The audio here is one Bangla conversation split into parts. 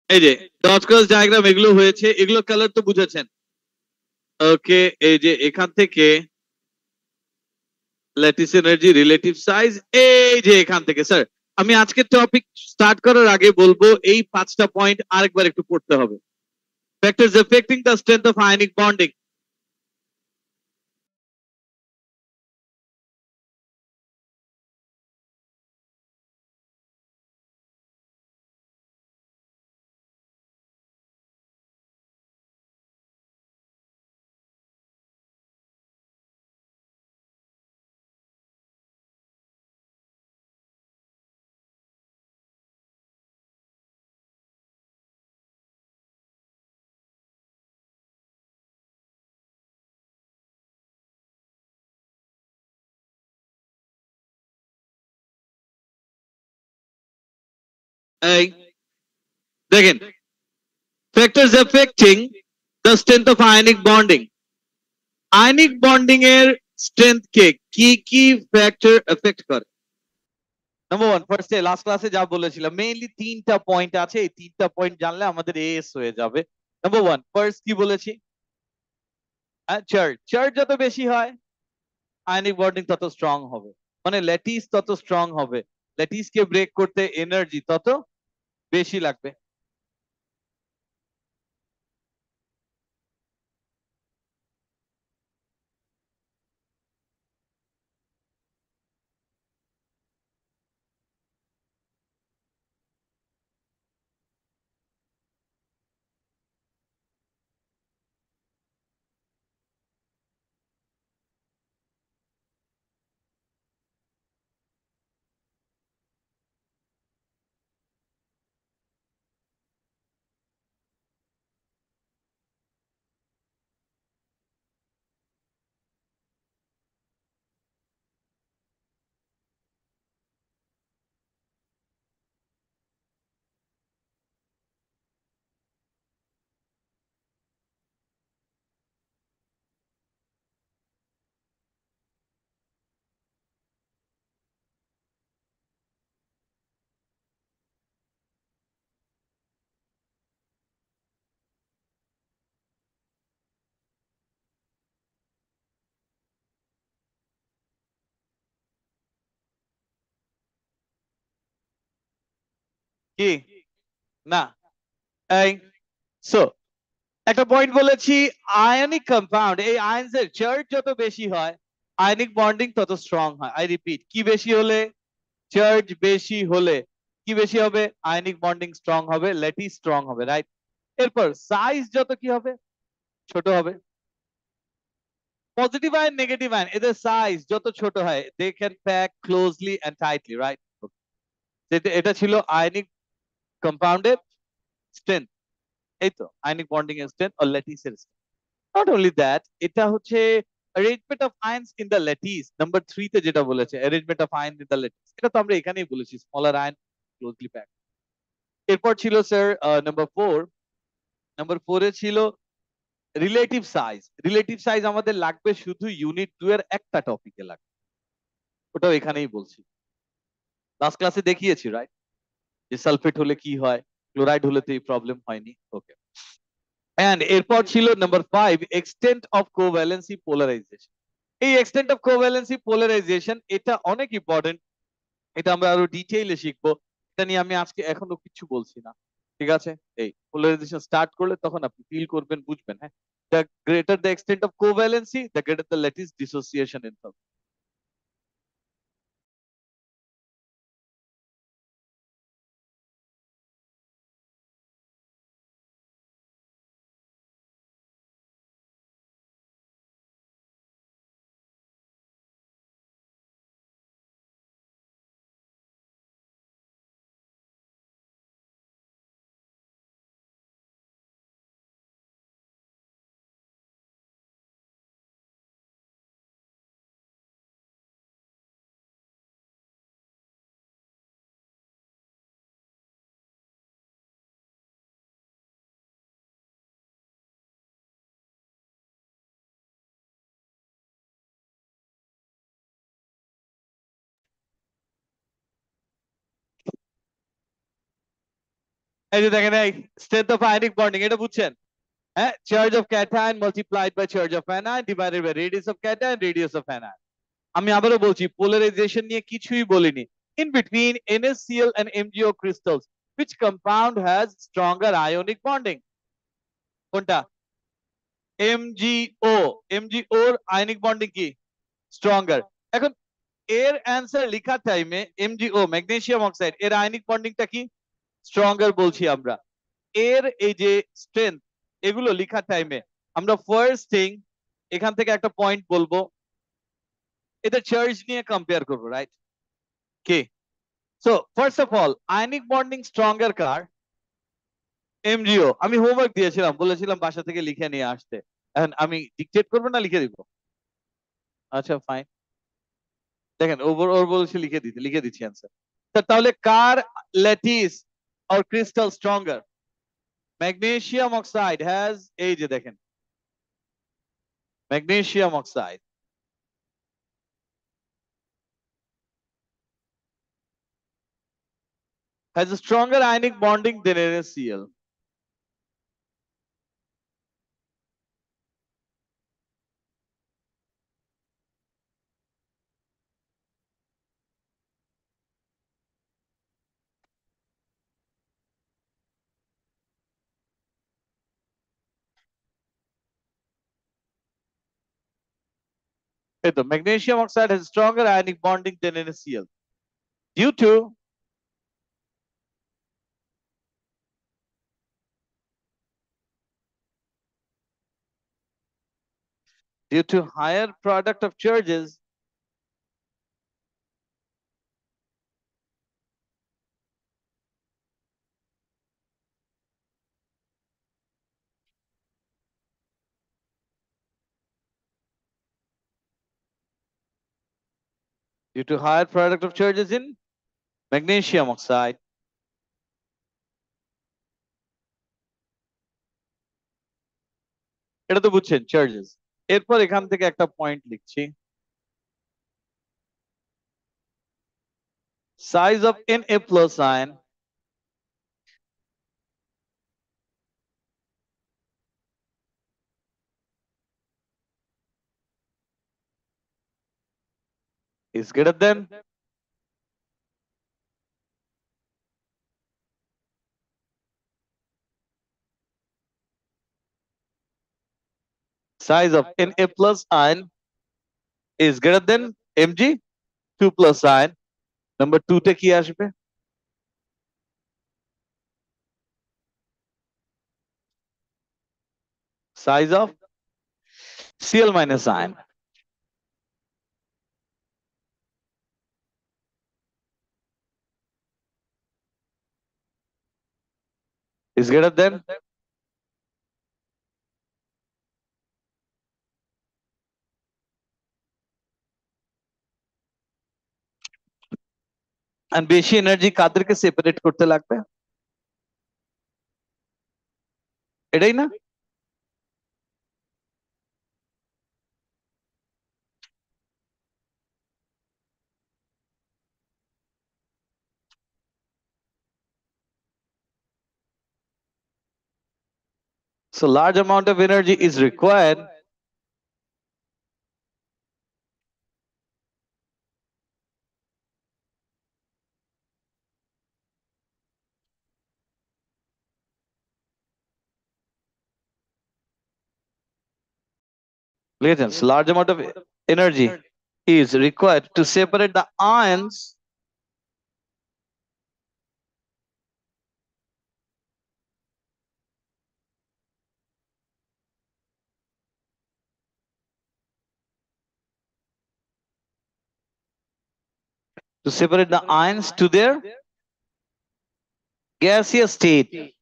এই যে ডট ক্রস ডায়াগ্রাম এগুলো হয়েছে, এগুলো কালার তো বুঝেছেন। ওকে, এই যে এখান থেকে ল্যাটিস এনার্জি, রিলেটিভ সাইজ, এই যে এখান থেকে স্যার আমি আজকে টপিক স্টার্ট করার আগে বলবো এই 5টা পয়েন্ট আরেকবার একটু পড়তে হবে। Factors affecting the strength of ionic bonding. এই দেখেন, factors affecting the strength of ionic bonding. Ionic bonding এর স্ট্রেংথ কে কি কি ফ্যাক্টর এফেক্ট করে? নাম্বার ওয়ান, ফার্স্টে লাস্ট ক্লাসে যা বলেছিলাম মেইনলি 3টা পয়েন্ট আছে, এই 3টা পয়েন্ট জানলে আমাদের এএস হয়ে যাবে। নাম্বার ওয়ান, ফার্স্ট কি বলেছি? চার্জ, চার্জ যত বেশি হয় আয়নিক বন্ডিং তত স্ট্রং হবে, মানে ল্যাটিস তত স্ট্রং হবে, ল্যাটিস কে ব্রেক করতে এনার্জি তত বেশি লাগবে। কি না, এই সো একটা পয়েন্ট বলেছি, আয়নিক কম্পাউন্ড, এই আয়নস এর চার্জ যত বেশি হয় আয়নিক বন্ডিং তত স্ট্রং হয়। আই রিপিট, কি বেশি হলে? চার্জ বেশি হলে কি বেশি হবে? আয়নিক বন্ডিং স্ট্রং হবে, ল্যাটিস স্ট্রং হবে, রাইট? এরপর সাইজ যত কি হবে? ছোট হবে। পজিটিভ আয়ন, নেগেটিভ আয়ন, এদের সাইজ যত ছোট হয় they can pack closely and tightly, right? এটা ছিল আয়নিক কম্পাউন্ডের স্ট্রেংথ, এই তো আয়নিক বন্ডিং এর স্ট্রেংথ আর ল্যাটিসের স্ট্রেংথ। নট অনলি দ্যাট, এটা হচ্ছে arrangement of ions in the lattice, number 3 তে যেটা বলেছে arrangement of ion in the lattice, এটা তো আমরা এখানেই বলেছি, স্মলার আয়ন ক্লোজলি প্যাক। এরপর ছিল স্যার নাম্বার 4, নাম্বার 4 এ ছিল রিলেটিভ সাইজ। রিলেটিভ সাইজ আমাদের লাগবে শুধু ইউনিট 2 এর একটা টপিকে লাগবে, ওটাও এখানেই বলছি, লাস্ট ক্লাসে দেখিয়েছি, রাইট? যে সালফেট হলে কি হয়, ক্লোরাইড হলে তো এই প্রবলেম হয়নি। ওকে, এন্ড এরপর ছিল number 5, extent of covalency polarisation. এই এক্সটেন্ট অফ কোভ্যালেন্সি পোলারাইজেশন এটা অনেক ইম্পর্টেন্ট, এটা আমরা আরো ডিটেইলে শিখবো, এটা নিয়ে আমি আজকে এখনো কিছু বলছি না, ঠিক আছে? এই পোলারাইজেশন স্টার্ট করলে তখন আপনি ফিল করবেন, বুঝবেন, হ্যাঁ? The greater the extent of covalency, the greater the lattice dissociation enthalpy. এই যে দেখেন এই স্ট্রেংথ অফ আয়নিক বন্ডিং এটা বুঝছেন হ্যাঁ charge of cation multiplied by charge of anion divided by radius of cation radius of anion আমি আবারও বলছি পোলারাইজেশন নিয়ে কিছুই বলিনি in between NaCl and MgO crystals which compound has stronger ionic bonding কোনটা MgO MgO এর আয়নিক বন্ডিং কি স্ট্রঙ্গার এখন এর অ্যান্সার লেখার টাইমে MgO ম্যাগনেসিয়াম অক্সাইড এর আয়নিক বন্ডিংটা কি স্ট্রঙ্গার বলছি আমরা এর এই যে স্ট্রেংথ এগুলো লেখার টাইমে আমরা ফার্স্ট থিং এখান থেকে একটা পয়েন্ট বলবো এদের চার্জ নিয়ে কম্পেয়ার করবো রাইট কি so first of all ionic bonding stronger কার এমজিও আমি হোমওয়ার্ক দিয়েছিলাম বলেছিলাম বাসা থেকে লিখে নিয়ে আসতে এখন আমি ডিকটেট করবো না লিখে দিব আচ্ছা ফাইন দেখেন ওর ওর বলছি লিখে দিচ্ছি অ্যান্সার তাহলে কার lattice or crystal stronger magnesium oxide has এই যে দেখেন magnesium oxide has a stronger ionic bonding than NaCl. The magnesium oxide has stronger ionic bonding than NaCl due to higher product of charges in magnesium oxide. এটা তো বুঝছেন চার্জেস এরপর এখান থেকে একটা পয়েন্ট লিখছি size of Na plus ion is greater than size of Na plus ion is greater than Mg2 plus ion. Number 2 তে কি আসবে size of Cl minus ion is greater than and বেশি এনার্জি কাদেরকে সেপারেট করতে লাগবে এটাই না so large amount of energy is required Latents, large amount of energy is required to separate the ions to their gaseous state.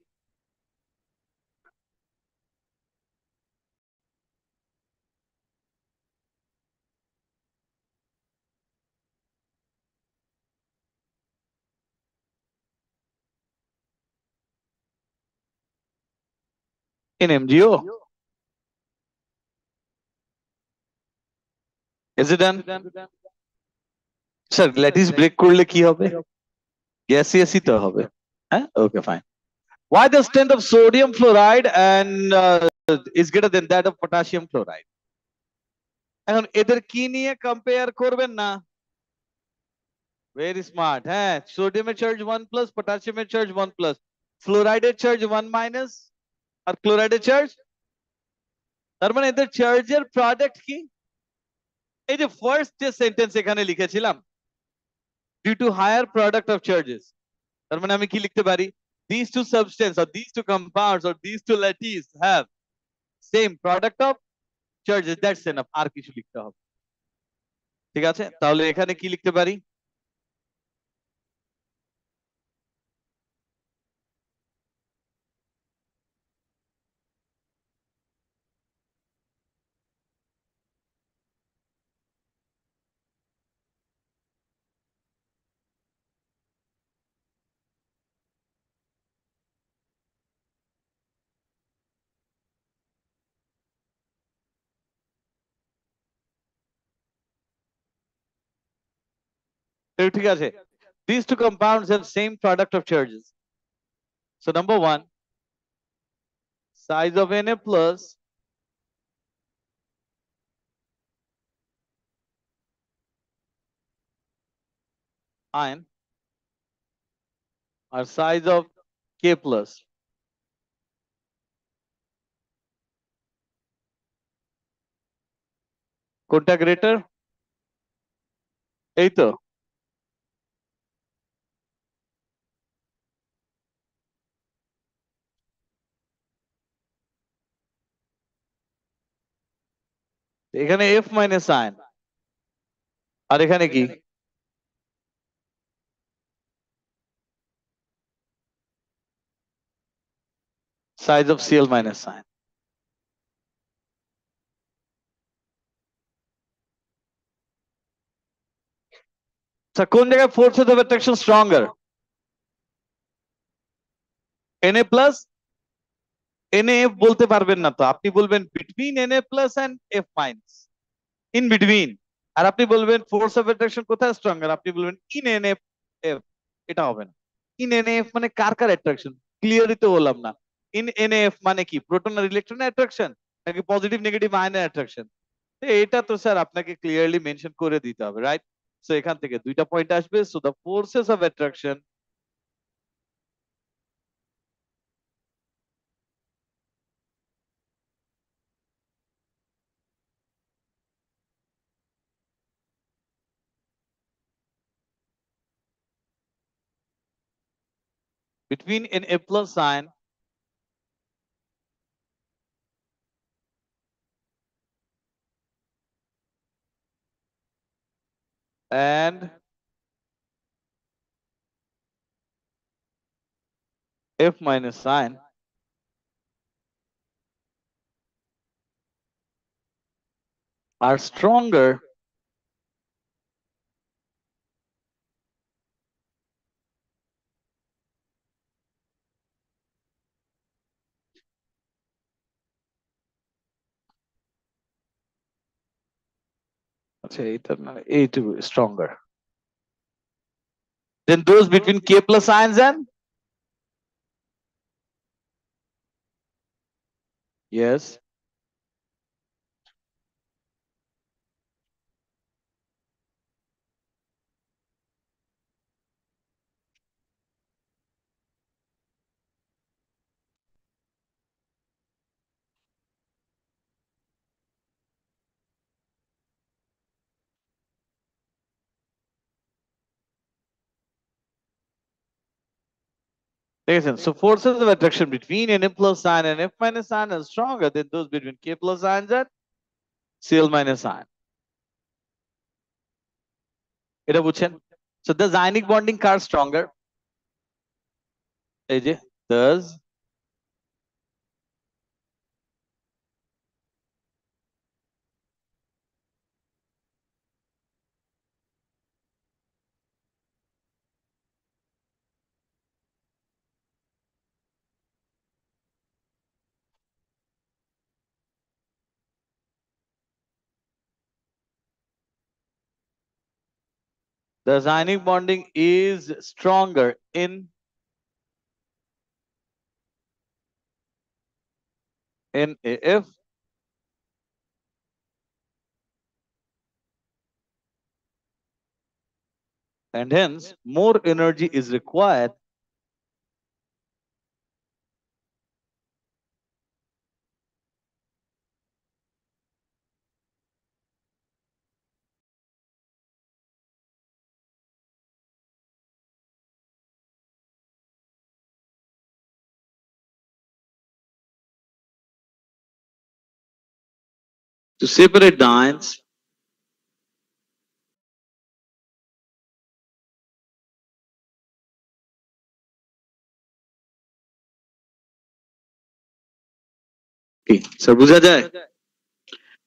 In MgO. Is it done? Sir, lattice break করলে কি হবে? গ্যাসিয়াসই তো হবে। হ্যাঁ? Okay, fine. Why the strength of sodium fluoride and is greater than that of potassium chloride? এখন এদের কি নিয়ে কম্পেয়ার করবেন না? Very smart. হ্যাঁ, সোডিয়ামের চার্জ 1 প্লাস, পটাশিয়ামের চার্জ 1 প্লাস, ফ্লোরাইডের চার্জ 1 মাইনাস, আর ক্লোরাইডের চার্জ, তার মানে এদের চার্জের প্রোডাক্ট কি? এই যে ফার্স্ট যে সেন্টেন্স এখানে লিখেছিলাম, due to higher product of charges, তার মানে আমি কি লিখতে পারি? these two substance or these two compounds or these two lattices have same product of charges, that's enough, আর কিছু লিখতে হবে? ঠিক আছে, তাহলে এখানে কি লিখতে পারি? ঠিক আছে, these two compounds have same product of charges. So number one, size of Na plus ion or size of K plus, কোনটা গ্রেটার? এই তো, এখানে F মাইনাস আয়ন, আর এখানে কি? Size of Cl minus ion. আচ্ছা, কোন জায়গায় forces of attraction stronger? Na plus NaF বলতে পারবেন না তো, আপনি বলবেন between Na plus and F minus, in between. আর আপনি বলবেন ফোর্স অফ অ্যাট্রাকশন কোথায় স্ট্রঙ্গার, আপনি বলবেন ইন NF। এটা হবে না। ইন NaF মানে কার কার অ্যাট্রাকশন? ক্লিয়ারই তো বললাম না। ইন NaF মানে কি, প্রোটন আর ইলেকট্রনের অ্যাট্রাকশন নাকি পজিটিভ নেগেটিভ আয়নের অ্যাট্রাকশন? এটা তো স্যার আপনাকে ক্লিয়ারলি মেনশন করে দিতে হবে, রাইট? সো এখান থেকে দুইটা পয়েন্ট আসবে। So the forces of attraction between Na plus ion and F minus ion are stronger আচ্ছা এটা না, এইটুকু stronger than those between K plus ions and yes. Listen, so forces of attraction between Na plus ion and F minus ion are stronger than those between K plus ions and Cl minus ion. এটা বুঝছেন? So does ionic bonding car stronger? এই যে does does, ionic bonding is stronger in NaF and hence more energy is required to separate the ions কি স্যার বোঝা যায়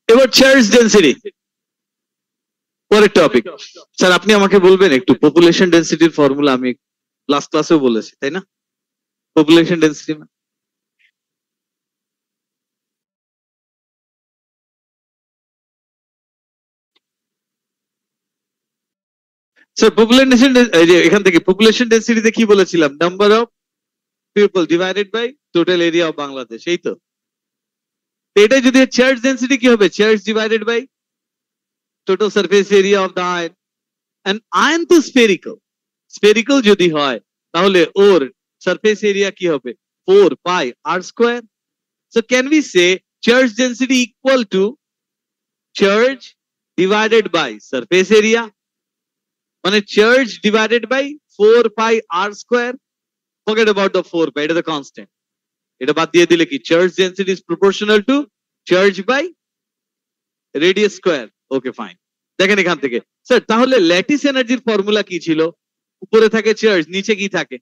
এবার চার্জ ডেনসিটি পরের টপিক স্যার আপনি আমাকে বলবেন একটু পপুলেশন ডেনসিটির ফর্মুলা আমি লাস্ট ক্লাসেও বলেছি তাই না পপুলেশন ডেনসিটি স্যার পপুলেশন এই যে এখান থেকে পপুলেশন ডেনসিটিতে কি বলেছিলাম number of people divided by total area of Bangladesh এই তো এটা যদি চার্জ ডেনসিটি কি হবে charge divided by total surface area of the ion and ion তো স্ফেরিক্যাল যদি হয় তাহলে ওর সারফেস এরিয়া কি হবে 4 pi r square so can we say charge density equal to charge divided by surface area মানে charge divided by 4 pi r square forget about the 4 pi এটা তো কনস্ট্যান্ট এটা বাদ দিয়ে দিলে কি charge density is proportional to charge by radius square okay fine দেখেন এখান থেকে স্যার তাহলে ল্যাটিস এনার্জির ফর্মুলা কি ছিল উপরে থাকে চার্জ নিচে কি থাকে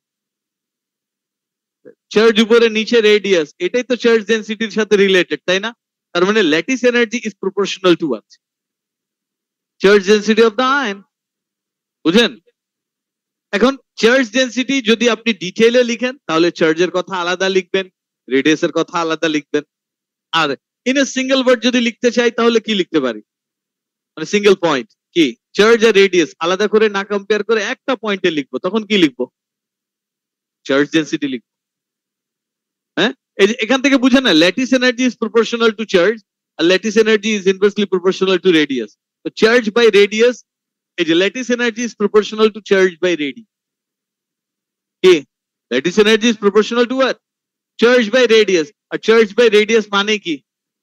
চার্জ উপরে নিচে রেডিয়াস এটাই তো চার্জ ডেনসিটির সাথে রিলেটেড তাই না তার মানে lattice energy is proportional to what charge density of the ion বুঝেন এখন চার্জ ডেনসিটি যদি আপনি ডিটেইলে লিখেন তাহলে চার্জের কথা আলাদা লিখবেন রেডিয়াসের কথা আলাদা লিখবেন আর ইন এ সিঙ্গেল ওয়ার্ড যদি লিখতে চাই তাহলে কি লিখতে পারি মানে সিঙ্গেল পয়েন্ট কি চার্জ আর রেডিয়াস আলাদা করে না কম্পেয়ার করে একটা পয়েন্টে লিখবো তখন কি লিখবো চার্জ ডেনসিটি লিখবো হ্যাঁ এই যে এখান থেকে বুঝেন না lattice energy is proportional to charge আর lattice energy is inversely proportional to radius তো চার্জ বাই রেডিয়াস এই যে lattice energy is proportional to charge by radius কি lattice energy is proportional to what charge by radius আর চার্জ বাই রেডিয়াস মানে কি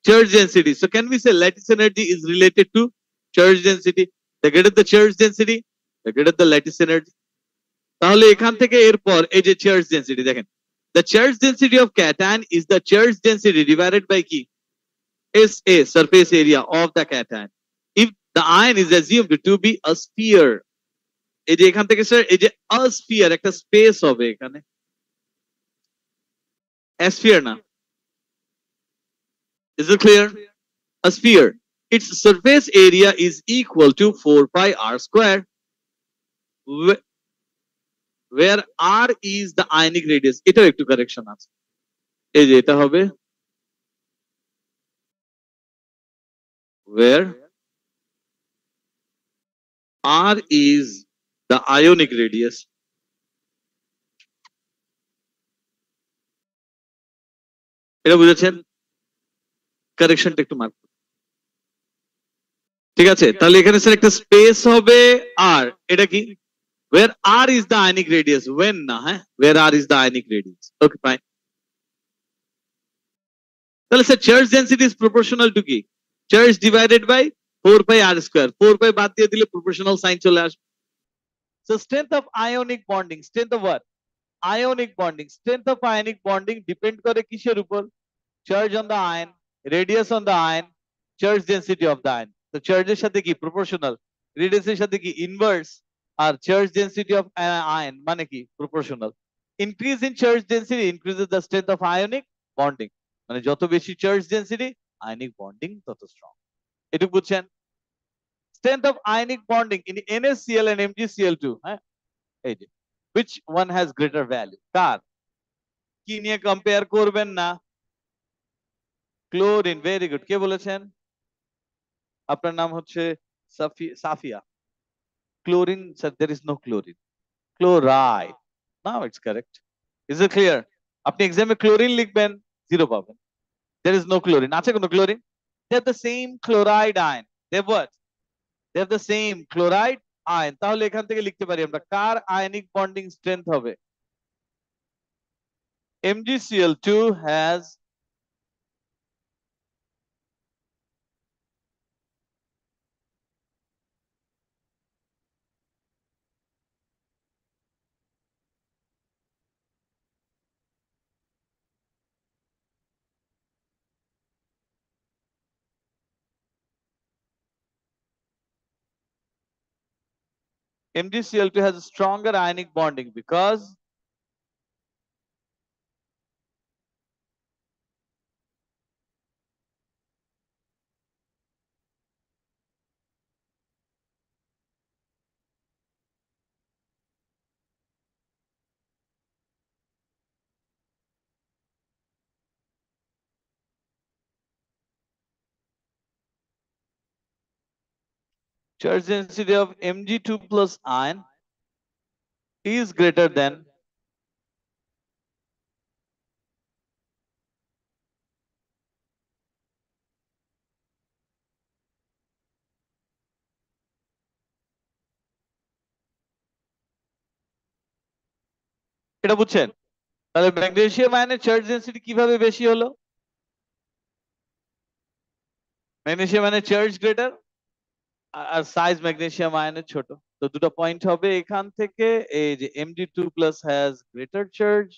charge density so can we say lattice energy is related to charge density the greater the charge density the greater the lattice energy তাহলে এখান থেকে এরপর এই যে চার্জ ডেনসিটি দেখেন the charge density of cation is the charge density divided by কি SA surface area of the cation if the ion is assumed to be a sphere এই যে এখান থেকে স্যার এই যে a sphere একটা স্পেস হবে এখানে a sphere না is it clear a sphere its surface area is equal to 4 pi r square where r is the ionic radius এটাও একটু কারেকশন আছে এই যে এটা হবে where r is the ionic radius এটা বুঝেছেন কারেকশনটা একটু মার্ক ঠিক আছে তাহলে এখানে স্যার একটা স্পেস হবে আর এটা কি where r is the ionic radius when না হ্যাঁ where r is the ionic radius okay fine তাহলে sir charge density is proportional to কি charge divided by 4 pi r square 4 pi বাদ দিয়ে দিলে প্রপোর্শনাল সাইন চলে আসবে so strength of ionic bonding strength of what ionic bonding strength of ionic bonding depend করে কিসের উপর charge on the ion radius on the ion charge density of the ion তো চার্জের সাথে কি প্রপোর্শনাল রেডিয়াসের সাথে কি ইনভার্স আর চার্জ ডেনসিটি অফ আয়ন মানে কি proportional increase in charge density increases the strength of ionic bonding মানে যত বেশি চার্জ ডেনসিটি আয়নিক বন্ডিং তত স্ট্রং এটুকু বুঝছেন strength of ionic bonding in NaCl and MgCl2 হ্যাঁ এই যে which one has greater value কার কি নিয়ে কম্পেয়ার করবেন না ক্লোরিন ভেরি গুড কে বলেছেন আপনার নাম হচ্ছে Safia chlorine sir there is no chlorine chloride now it's correct is it clear আপনি এক্সামে ক্লোরিন লিখবেন 0 পাবেন There is no chlorine. আছে কোনো chlorine? They have the same chloride ion. They have what? They have the same chloride ion. তাহলে এখান থেকে লিখতে পারি আমরা কার আয়নিক বন্ডিং স্ট্রেংথ হবে? MgCl2 has MgCl2 has a stronger ionic bonding because charge density of Mg2 plus ion is greater than এটা বুঝছেন? তাহলে ম্যাগনেসিয়াম আয়নের চার্জ ডেনসিটি কিভাবে বেশি হলো? ম্যাগনেসিয়াম আয়নের চার্জ গ্রেটার আর সাইজ ম্যাগনেসিয়াম আয়নের ছোট। তো দুটো পয়েন্ট হবে এখান থেকে, এই যে Mg2 plus has greater charge,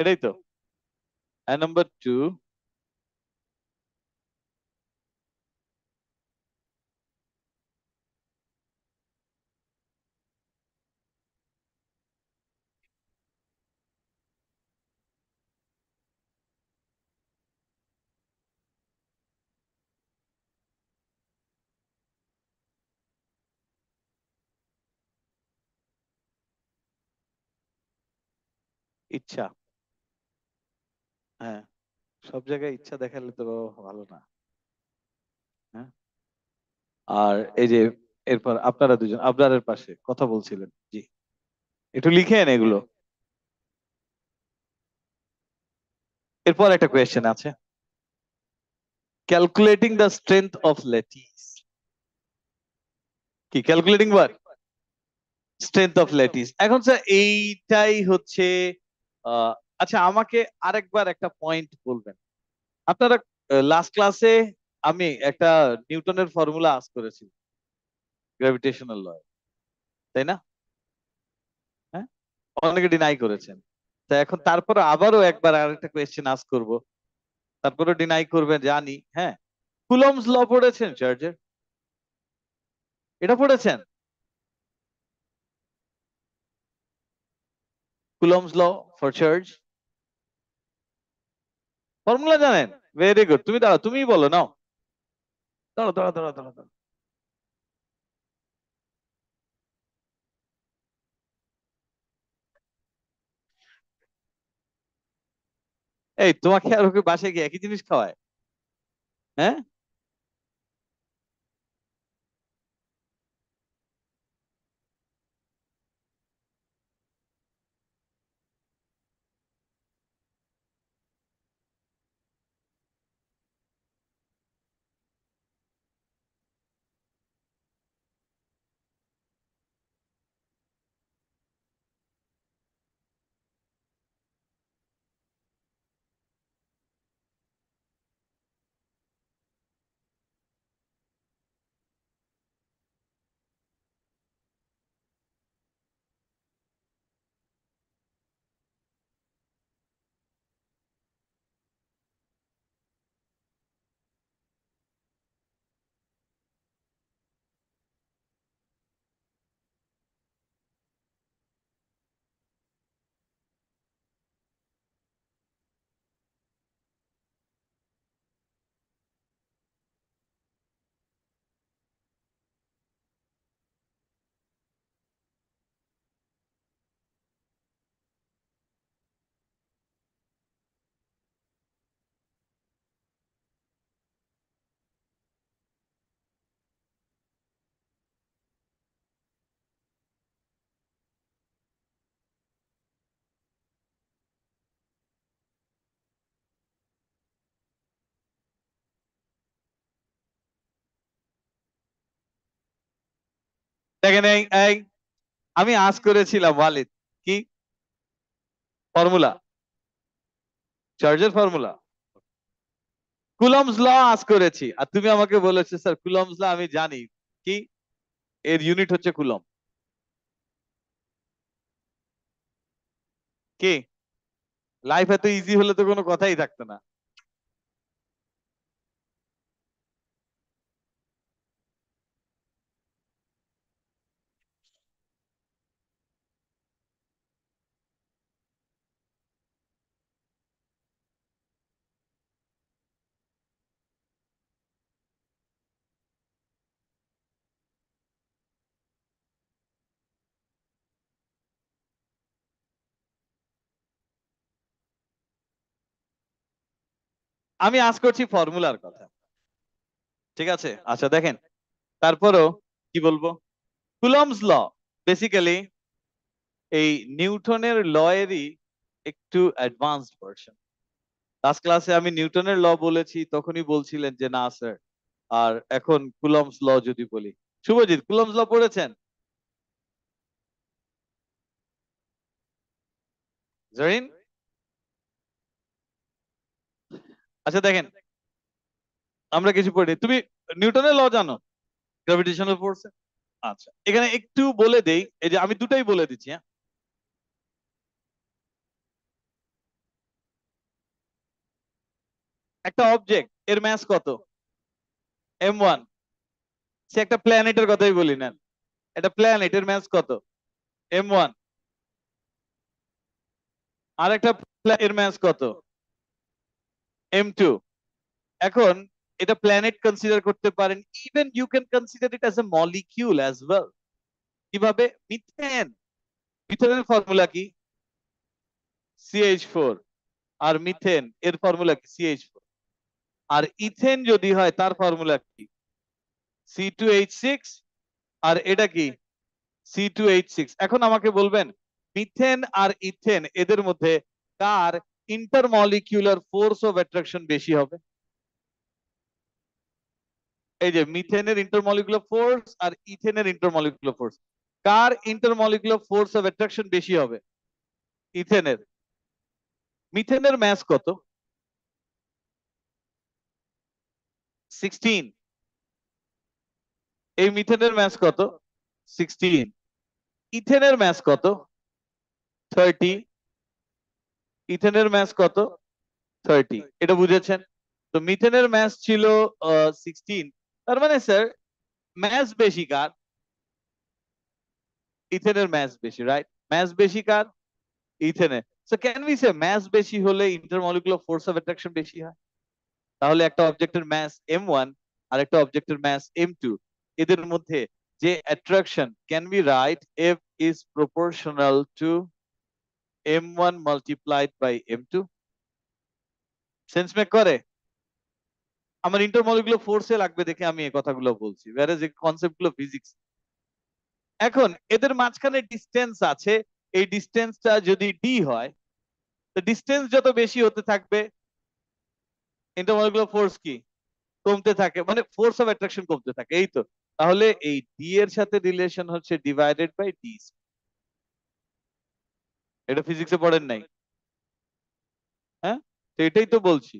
এটাই তো। And number 2, ইচ্ছা। হ্যাঁ, সব জায়গায় ইচ্ছা দেখালে তো ভালো না। হ্যাঁ, আর এই যে এরপর আপনারা দুজন আবরারের পাশে কথা বলছিলেন, জি একটু লিখেন এগুলো। এরপর একটা কোয়েশ্চেন আছে, calculating the strength of lattice. কি calculating what? Strength of lattice. এখন স্যার এইটাই হচ্ছে আচ্ছা আমাকে আরেকবার একটা পয়েন্ট বলবেন। আপনারা লাস্ট ক্লাসে আমি একটা নিউটনের ফর্মুলা আস করেছি গ্র্যাভিটেশনাল ল, তাই না? হ্যাঁ, অনেকে ডিনাই করেছেন। তা এখন তারপরে আবারও একবার আরেকটা কোয়েশ্চেন আস করব, তারপরে ডিনাই করবেন জানি। হ্যাঁ, কুলম্বস ল পড়েছেন চার্জের? এটা পড়েছেন? Coulomb's law for charge formula জানেন? ভেরি গুড, তুমি দাঁড়াও, তুমিই বলো নাও। দাঁড়াও দাঁড়াও দাঁড়াও দাঁড়াও দাঁড়াও। এই তোমাকে আর ওকে বাসায় গিয়ে একই জিনিস খাওয়ায়? হ্যাঁ, দেখেন এই আমি আজ করেছিলাম ওয়ালিদ কি ফর্মুলা, চার্জের ফর্মুলা। কুলম্বস ল আজ করেছি, আর তুমি আমাকে বলেছো স্যার কুলম্বস ল আমি জানি কি, এর ইউনিট হচ্ছে কুলম্ব। কি লাইফ এত ইজি হলে তো কোনো কথাই থাকতো না। আমি আজ করছি ফর্মুলার কথা, ঠিক আছে? আচ্ছা দেখেন, তারপরও কি বলবো, কুলম্বস ল বেসিক্যালি এই নিউটনের ল এরই একটু অ্যাডভান্সড ভার্সন। লাস্ট ক্লাসে আমি নিউটনের ল বলেছি, তখনই বলছিলেন যে না স্যার, আর এখন কুলম্বস ল যদি বলি। শুভজিৎ কুলম্বস ল পড়েছেন? জরিন? আচ্ছা দেখেন, আমরা কিছু পড়ি, তুমি নিউটনের ল জানো, গ্র্যাভিটেশনাল ফোর্স। আচ্ছা এখানে একটু বলে দেই, এই যে আমি দুটাই বলে দিচ্ছি, হ্যাঁ। একটা অবজেক্ট এর ম্যাস কত? m1। সে একটা প্ল্যানেটের কথাই বলি না, একটা প্ল্যানেটের ম্যাস কত? m1। আর একটা এর ম্যাস কত? m2। এখন এটা প্ল্যানেট কনসিডার করতে পারেন, even you can consider it as a molecule as well. কিভাবে? মিথেন, মিথেনের ফর্মুলা কি? CH4। আর মিথেন এর ফর্মুলা কি? CH4। আর ইথেন যদি হয় তার ফর্মুলা কি? C2H6। আর এটা কি? C2H6। এখন আমাকে বলবেন মিথেন আর ইথেন এদের মধ্যে কার ইন্টারমলিকিউলার ফোর্স অফ অ্যাট্রাকশন বেশি হবে? এই যে মিথেনের ইন্টারমলিকুলার ফোর্স আর ইথেনের intermolecular force, car intermolecular force of attraction বেশি হবে? ইথেনের। মিথেনের ম্যাস কত? 16। এই মিথেনের ম্যাস কত? 16। ইথেনের ম্যাস কত? 30। ইথেনের ম্যাস কত? 30। এটা বুঝেছেন? তো মিথেনের ম্যাস ছিল 16, তার মানে স্যার ম্যাস বেশি কার? ইথেনের ম্যাস বেশি, রাইট? ম্যাস বেশি কার? ইথেনের। So can we say mass বেশি হলে ইন্টারমলিকুলার ফোর্স অফ অ্যাট্রাকশন বেশি হয়? তাহলে একটা অবজেক্টের ম্যাস m1 আর একটা অবজেক্টের ম্যাস m2, এদের মধ্যে যে attraction can be right F is proportional to m1 multiplied by m2। Sense make করে? আমার ইন্টারমলিকুলার ফোর্সে লাগবে দেখে আমি এই কথাগুলো বলছি, whereas এই কনসেপ্ট গুলো ফিজিক্স। এখন এদের মাঝখানে ডিসটেন্স আছে, এই ডিসটেন্সটা যদি d হয়, তো ডিসটেন্স যত বেশি হতে থাকবে ইন্টারমলিকুলার ফোর্স কি কমতে থাকে, মানে ফোর্স অফ অ্যাট্রাকশন কমতে থাকে, এই তো। তাহলে এই ডি এর সাথে রিলেশন হচ্ছে ডিভাইডেড বাই ডি। এটা ফিজিক্সে পড়েন নাই? হ্যাঁ, তো এটাই তো বলছি।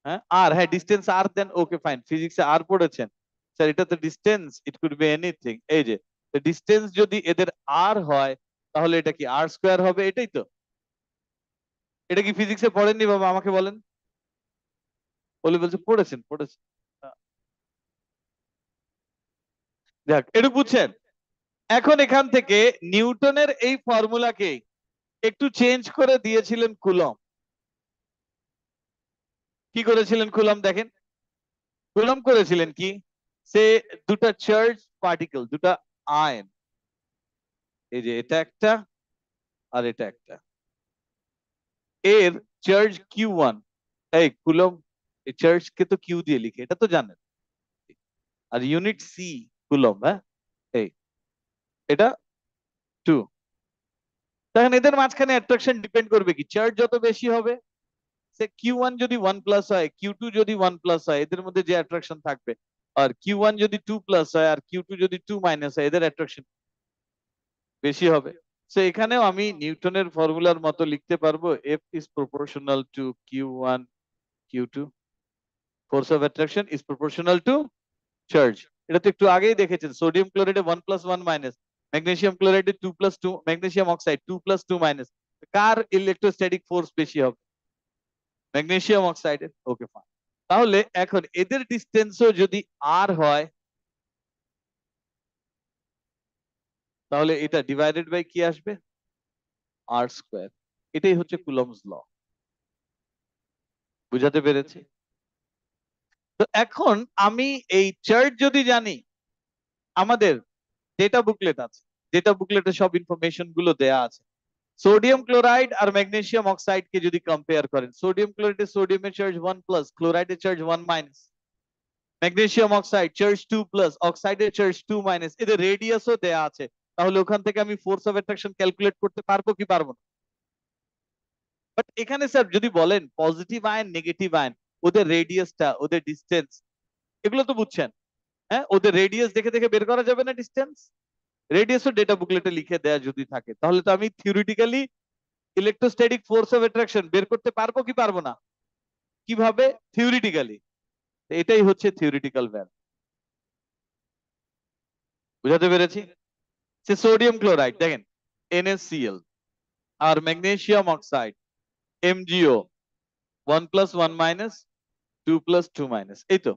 হ্যাঁ, আর হ্যাঁ ডিসটেন্স আর, দেন ওকে ফাইন, ফিজিক্সে আর পড়েছেন স্যার, এটা তো distance, it could be anything. এই যে ডিসটেন্স যদি এদের আর হয়, তাহলে এটা কি আর স্কোয়ার হবে, এটাই তো। এটা কি ফিজিক্সে পড়েননি বাবা, আমাকে বলেন। বলে বলছে পড়েছেন পড়েছেন। যাক এটা বুঝছেন। এখন এখান থেকে নিউটনের এই ফর্মুলাকে একটু চেঞ্জ করে দিয়েছিলেন কুলম্ব। কি করেছিলেন কুলম্ব দেখেন, কুলম্ব করেছিলেন কি, সে দুটা চার্জ পার্টিকেল, দুটা আয়ন, এই যে এটা একটা আর এটা একটা, এর চার্জ Q1। এই কুলম্ব এই চার্জ কে তো কিউ দিয়ে লিখে, এটা তো জানেন। আর ইউনিট সি কুলম্ব, হ্যাঁ এই এটা 2। তখন এদের মাঝখানে অ্যাট্রাকশন ডিপেন্ড করবে কি, চার্জ যত বেশি হবে, সে Q1 যদি 1 প্লাস হয়, Q2 যদি 1 প্লাস হয়, এদের মধ্যে যে অ্যাট্রাকশন থাকবে আর Q1 যদি 2 প্লাস হয় আর Q2 যদি 2 মাইনাস হয়, এদের অ্যাট্রাকশন বেশি হবে। সো এখানেও আমি নিউটনের ফর্মুলার মতো লিখতে পারবো, F is proportional to Q1 Q2, force of attraction is proportional to charge. এটা তো একটু আগেই দেখেছেন, সোডিয়াম ক্লোরাইডে 1 প্লাস 1 মাইনাস, ম্যাগনেসিয়াম ক্লোরাইডে 2 plus 2, magnesium oxide 2 plus 2 minus, কার ইলেকট্রোস্ট্যাটিক ফোর্স বেশি হবে? ম্যাগনেসিয়াম অক্সাইডের। Okay fine. তাহলে এখন এদের ডিসটেন্সও যদি আর হয়, তাহলে এটা ডিভাইডেড বাই কি আসবে? আর স্কোয়ার। এটাই হচ্ছে কুলম্বস ল। বুঝাতে পেরেছি? তো এখন আমি এই চার্জ যদি জানি, আমাদের ডেটা বুকলেট আছে, ডেটা বুকলেটে সব ইনফরমেশন গুলো দেয়া আছে। সোডিয়াম ক্লোরাইড আর ম্যাগনেসিয়াম অক্সাইড কে যদি কম্পেয়ার করেন, সোডিয়াম ক্লোরাইডে সোডিয়ামের চার্জ 1 প্লাস, ক্লোরাইডের charge 1 minus, magnesium oxide charge 2 plus, অক্সাইডের চার্জ 2 মাইনাস, এদের রেডিয়াসও দেয়া আছে। তাহলে ওখান থেকে আমি ফোর্স অফ অ্যাট্রাকশন ক্যালকুলেট করতে পারবো কি পারবো না? বাট এখানে স্যার যদি বলেন পজিটিভ আয়ন নেগেটিভ আয়ন, ওদের রেডিয়াসটা, ওদের ডিসটেন্স, এগুলো তো বুঝছেন। হ্যাঁ, ওদের রেডিয়াস দেখে দেখে বের করা যাবে না ডিসটেন্স? রেডিয়াসও ডেটা বুকলেটে লিখে দেয়া যদি থাকে, তাহলে তো আমি theoretically electrostatic force of attraction বের করতে পারবো কি পারবো না? কিভাবে? থিওরিটিক্যালি। এটাই হচ্ছে থিওরিটিক্যাল ভ্যালু। বুঝাতে পেরেছি? সে সোডিয়াম ক্লোরাইড দেখেন NaCl, আর ম্যাগনেসিয়াম অক্সাইড MgO 1 plus 1 minus 2 plus 2 minus, এই তো।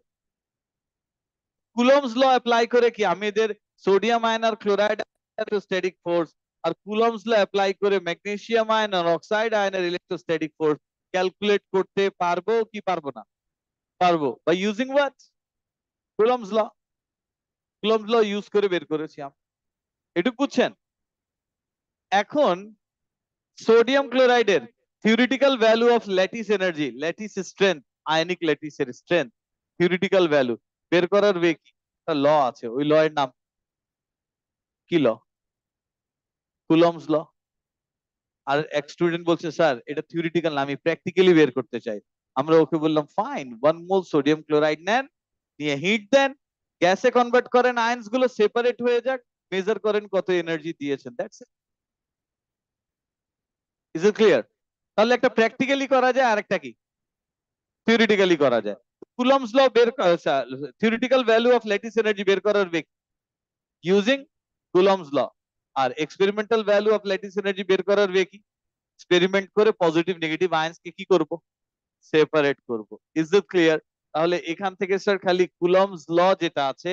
কুলম্বস ল অ্যাপ্লাই করে কি আমি এদের সোডিয়াম আয়ন আর ক্লোরাইড ইলেকট্রোস্ট্যাটিক ফোর্স, আর কুলম্বস ল অ্যাপ্লাই করে ম্যাগনেসিয়াম আয়ন আর অক্সাইড আয়নের ইলেকট্রোস্ট্যাটিক ফোর্স ক্যালকুলেট করতে পারবো কি পারবো না? পারবো। By using what? Coulomb's law. Coulomb's law use করে বের করেছি আমরা। এটুকু বুঝছেন? এখন সোডিয়াম ক্লোরাইডের theoretical value of lattice energy, lattice strength, ionic ল্যাটিসের স্ট্রেংথ, থিওরিটিক্যাল ভ্যালু বের করার ওয়ে কি? একটা ল আছে, ওই ল এর নাম কি ল? Coulomb's law. আর এক স্টুডেন্ট বলছে স্যার এটা থিওরিটিক্যাল না, আমি প্র্যাকটিক্যালি বের করতে চাই। আমরা ওকে বললাম ফাইন, 1 মোল সোডিয়াম ক্লোরাইড নেন, নিয়ে হিট দেন, গ্যাসে কনভার্ট করেন, আয়নস গুলো সেপারেট হয়ে যাক, মেজার করেন কত এনার্জি দিয়েছেন, that's it. Is it clear? তাহলে একটা প্র্যাকটিক্যালি করা যায়, আর একটা কি থিওরিটিক্যালি করা যায়। কুলম্বস ল বের theoretical value of lattice energy বের করার ওয়ে ইউজিং কুলম্বস ল। আর experimental value of lattice energy বের করার ওয়ে কি? এক্সপেরিমেন্ট করে পজিটিভ নেগেটিভ আয়নস কে কি করব? সেপারেট করব। Is it clear? তাহলে এখান থেকে স্যার খালি কুলম্বস ল যেটা আছে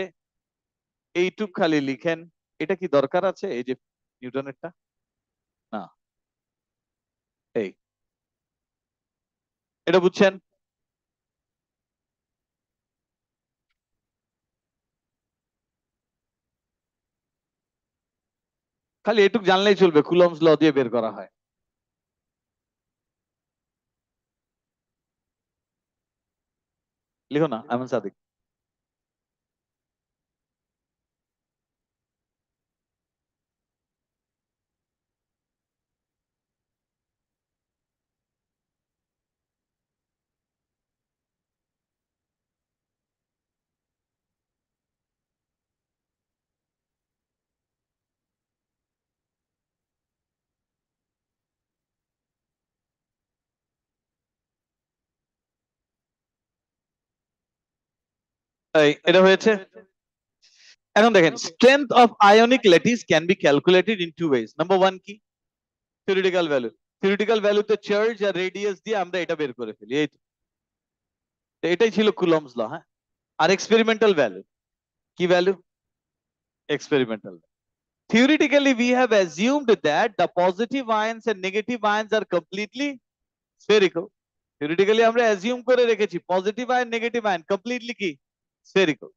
এইটুক খালি লিখেন। এটা কি দরকার আছে এই যে নিউটনেরটা? না, এই এটা বুঝছেন? খালি এটুক জানলেই চলবে, কুলম্বস ল দিয়ে বের করা হয়। লিখো না আমান সাদিক। এই এটা হয়েছে। এখন দেখেন, strength of ionic lattice can be calculated in two ways. Number one কি? Theoretical value. থিওরিটিক্যাল ভ্যালুতে চার্জ আর রেডিয়াস দিয়ে আমরা এটা বের করে ফেলি, এই তো। তো এটাই ছিল কুলম্বস ল। হ্যাঁ, আর এক্সপেরিমেন্টাল ভ্যালু কি value? Experimental. Theoretically, we have assumed that the positive ions and negative ions are completely spherical. Theoretically, আমরা assume করে রেখেছি positive ion, negative ion completely কি? Spherical.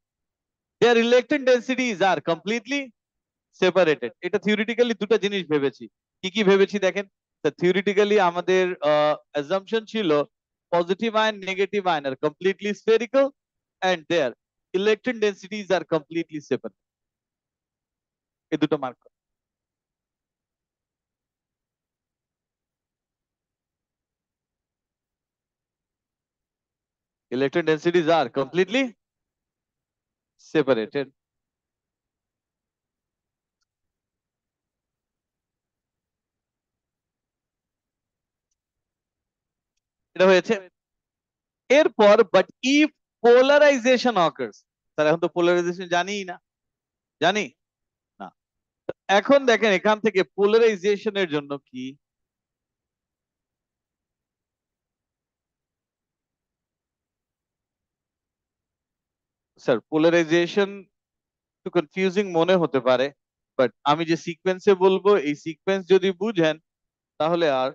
Their electron densities are completely separated. এটা theoretically দুটো জিনিস ভেবেছি। কি কি ভেবেছি দেখেন। Theoretically আমাদের assumption ছিল positive ion, negative ion are completely spherical and their electron densities are completely separate. এই দুটো mark. Electron densities are completely separated. এটা হয়েছে। এরপর বাট ইফ পোলারাইজেশন অকার্স, তাহলে এখন তো পোলারাইজেশন জানিই না, জানি না। এখন দেখেন এখান থেকে পোলারাইজেশনের জন্য কি, স্যার পোলারাইজেশন একটু কনফিউজিং মনে হতে পারে, বাট আমি যে সিকোয়েন্সে বলবো এই সিকোয়েন্স যদি বুঝেন তাহলে আর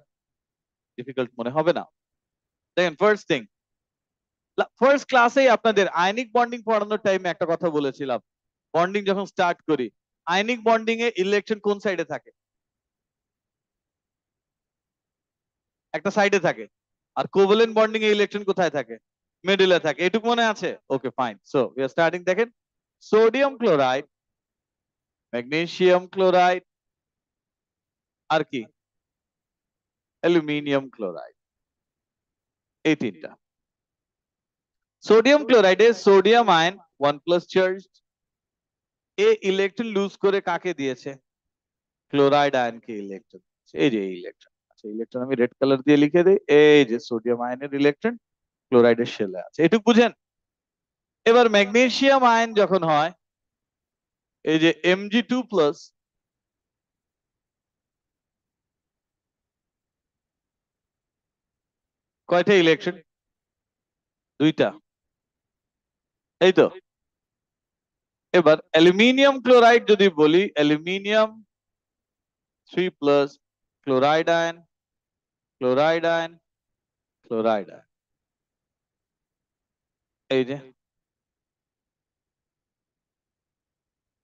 ডিফিকাল্ট মনে হবে না। দেখেন ফার্স্ট থিং, ফার্স্ট ক্লাসেই আপনাদের আয়নিক বন্ডিং পড়ানোর টাইমে একটা কথা বলেছিলাম, বন্ডিং যখন স্টার্ট করি আয়নিক বন্ডিং এ ইলেকট্রন কোন সাইডে থাকে, একটা সাইডে থাকে, আর কোভ্যালেন্ট বন্ডিং এ ইলেকট্রন কোথায় থাকে, মিডলে থাকে, এটুকু মনে আছে? Okay fine, so we are starting. দেখেন সোডিয়াম ক্লোরাইড, ম্যাগনেসিয়াম ক্লোরাইড, আর কি অ্যালুমিনিয়াম ক্লোরাইড, এই তিনটা। সোডিয়াম ক্লোরাইডে সোডিয়াম আয়ন 1+ চার্জ, এ ইলেকট্রন লুজ করে কাকে দিয়েছে, ক্লোরাইড আয়নকে ইলেকট্রন। এই যে ইলেকট্রন, আচ্ছা ইলেকট্রন আমি রেড কালার দিয়ে লিখে দিই, এই যে সোডিয়াম আয়নের ইলেকট্রন ক্লোরাইডের শেলে আছে, এটুকু বুঝেন। এবার ম্যাগনেসিয়াম আয়ন যখন হয়, এই যে Mg2+, কয়টা ইলেকট্রন, দুইটা, এই তো। এবার অ্যালুমিনিয়াম ক্লোরাইড যদি বলি, aluminium 3+, chloride ion, chloride ion, chloride ion, এই যে,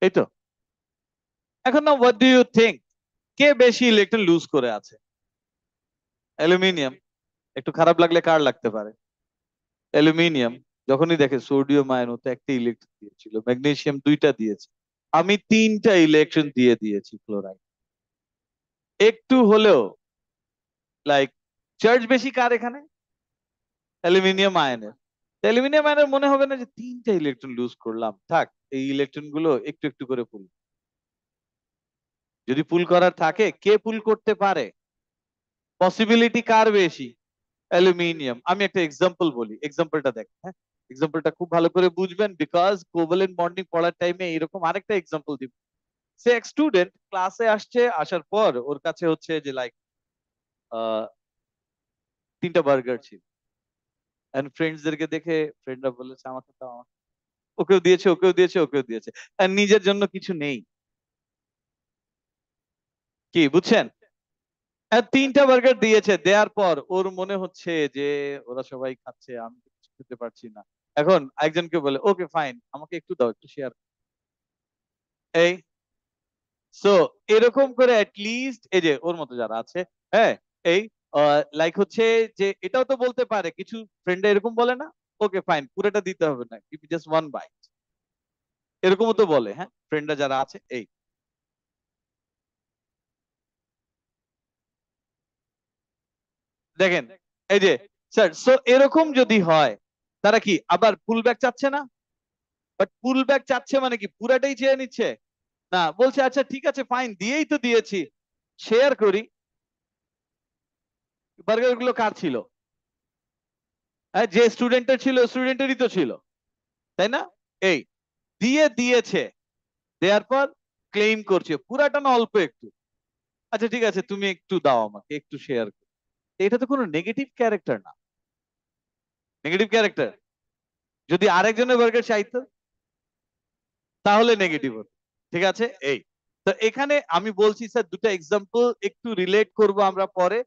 এই তো। এখন না হোয়াট ডু ইউ থিঙ্ক, কে বেশি ইলেকট্রন লুজ করে আছে? অ্যালুমিনিয়াম। একটু খারাপ লাগলে কার লাগতে পারে? অ্যালুমিনিয়াম। যখনই দেখে সোডিয়াম আয়ন ওতে একটা ইলেকট্রন দিয়েছিল, ম্যাগনেসিয়াম দুইটা দিয়েছে, আমি তিনটা ইলেকট্রন দিয়ে দিয়েছি ক্লোরাইড। একটু হলেও লাইক চার্জ বেশি কার এখানে? অ্যালুমিনিয়াম আয়নের। অ্যালুমিনিয়াম আয়নের মনে হবে না যে তিনটা ইলেকট্রন লুজ করলাম, থাক এই ইলেকট্রন গুলো একটু একটু করে পুল, যদি পুল করার থাকে কে পুল করতে পারে, পসিবিলিটি কার বেশি? অ্যালুমিনিয়াম। আমি একটা এক্সাম্পল বলি, এক্সাম্পলটা দেখ, হ্যাঁ এক্সাম্পলটা খুব ভালো করে বুঝবেন, বিকজ কোভ্যালেন্ট বন্ডিং পড়ার টাইমে এরকম আরেকটা এক্সাম্পল দিব। সে এক স্টুডেন্ট ক্লাসে আসছে, আসার পর ওর কাছে হচ্ছে যে লাইক তিনটা বার্গার ছিল, এন্ড ফ্রেন্ডসদেরকে দেখে ফ্রেন্ডরা বলেছে আমাকে দাও, আমাকে, ওকেও দিয়েছে, ওকেও দিয়েছে, ওকেও দিয়েছে, আর নিজের জন্য কিছু নেই। কি বুঝছেন? আর তিনটা বার্গার দিয়েছে, দেওয়ার পর ওর মনে হচ্ছে যে ওরা সবাই খাচ্ছে, আমি তো কিছু খেতে পারছি না। এখন একজনকে বলে ওকে ফাইন, আমাকে একটু দাও, একটু শেয়ার। এই সো এরকম করে লিস্ট এই যে ওর মতো যারা আছে, হ্যাঁ এই লাইক হচ্ছে যে এটাও তো বলতে পারে, কিছু ফ্রেন্ড এরকম বলে না, ওকে ফাইন পুরোটা দিতে হবে না, give me just one bite, এরকমও তো বলে, হ্যাঁ ফ্রেন্ডরা যারা আছে। এই দেখেন, এই যে স্যার, সো এরকম যদি হয় তারা কি আবার পুল ব্যাক চাচ্ছে না? বাট পুল ব্যাক চাচ্ছে মানে কি পুরাটাই চেয়ে নিচ্ছে? না, বলছে আচ্ছা ঠিক আছে ফাইন, দিয়েই তো দিয়েছি, শেয়ার করি। বার্গার গুলো কার ছিল? হ্যাঁ যে স্টুডেন্টের ছিল, স্টুডেন্টেরই তো ছিল, তাই না? এই দিয়ে দিয়েছে, দেওয়ার পর ক্লেম করছে পুরাটা না অল্প একটু, আচ্ছা ঠিক আছে তুমি একটু দাও আমাকে, একটু শেয়ার করো। এটা তো কোনো নেগেটিভ ক্যারেক্টার না, নেগেটিভ ক্যারেক্টার। যদি আরেকজনের বার্গার চাইতো তাহলে নেগেটিভ হতো, ঠিক আছে? এই তো এখানে আমি বলছি স্যার দুটো এক্সাম্পল একটু রিলেট করব আমরা পরে,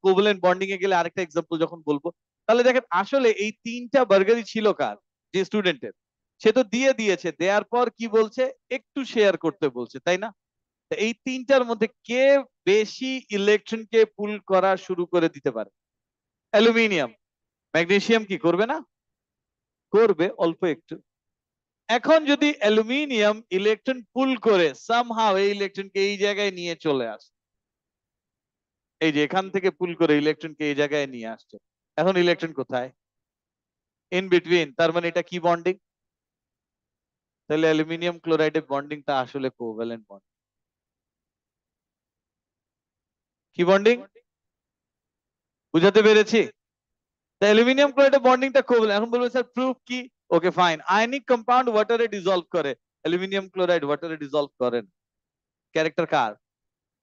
কোভ্যালেন্ট বন্ডিং এ গেলে আরেকটা এক্সাম্পল যখন বলবো। তাহলে দেখেন আসলে এই তিনটা বার্গারই ছিল কার? যে স্টুডেন্টের, সে তো দিয়ে দিয়েছে, দেওয়ার পর কি বলছে, একটু শেয়ার করতে বলছে, তাই না? তো এই তিনটার মধ্যে কে বেশি ইলেকট্রনকে পুল করা শুরু করে দিতে পারে? অ্যালুমিনিয়াম। ম্যাগনেসিয়াম কি করবে না? করবে অল্প একটু। এখন যদি অ্যালুমিনিয়াম ইলেকট্রন পুল করে সামহাও এই ইলেকট্রনকে এই জায়গায় নিয়ে চলে আসে, এই যে এখান থেকে পুল করে ইলেকট্রনকে এই জায়গায় নিয়ে আসছে, এখন ইলেকট্রন কোথায়? ইন বিটুইন, তার মানে এটা কি বন্ডিং? তাহলে অ্যালুমিনিয়াম ক্লোরাইডের বন্ডিংটা আসলে কোভ্যালেন্ট বন্ড। কি বন্ডিং? বুঝাতে পেরেছি? অ্যালুমিনিয়াম ক্লোরাইডের বন্ডিংটা কোভ্যালেন্ট। এখন বলবো স্যার প্রুফ কি? Okay fine. আয়নিক কম্পাউন্ড ওয়াটারে ডিসলভ করে, অ্যালুমিনিয়াম ক্লোরাইড ওয়াটারে ডিসলভ করে না। ক্যারেক্টার কার?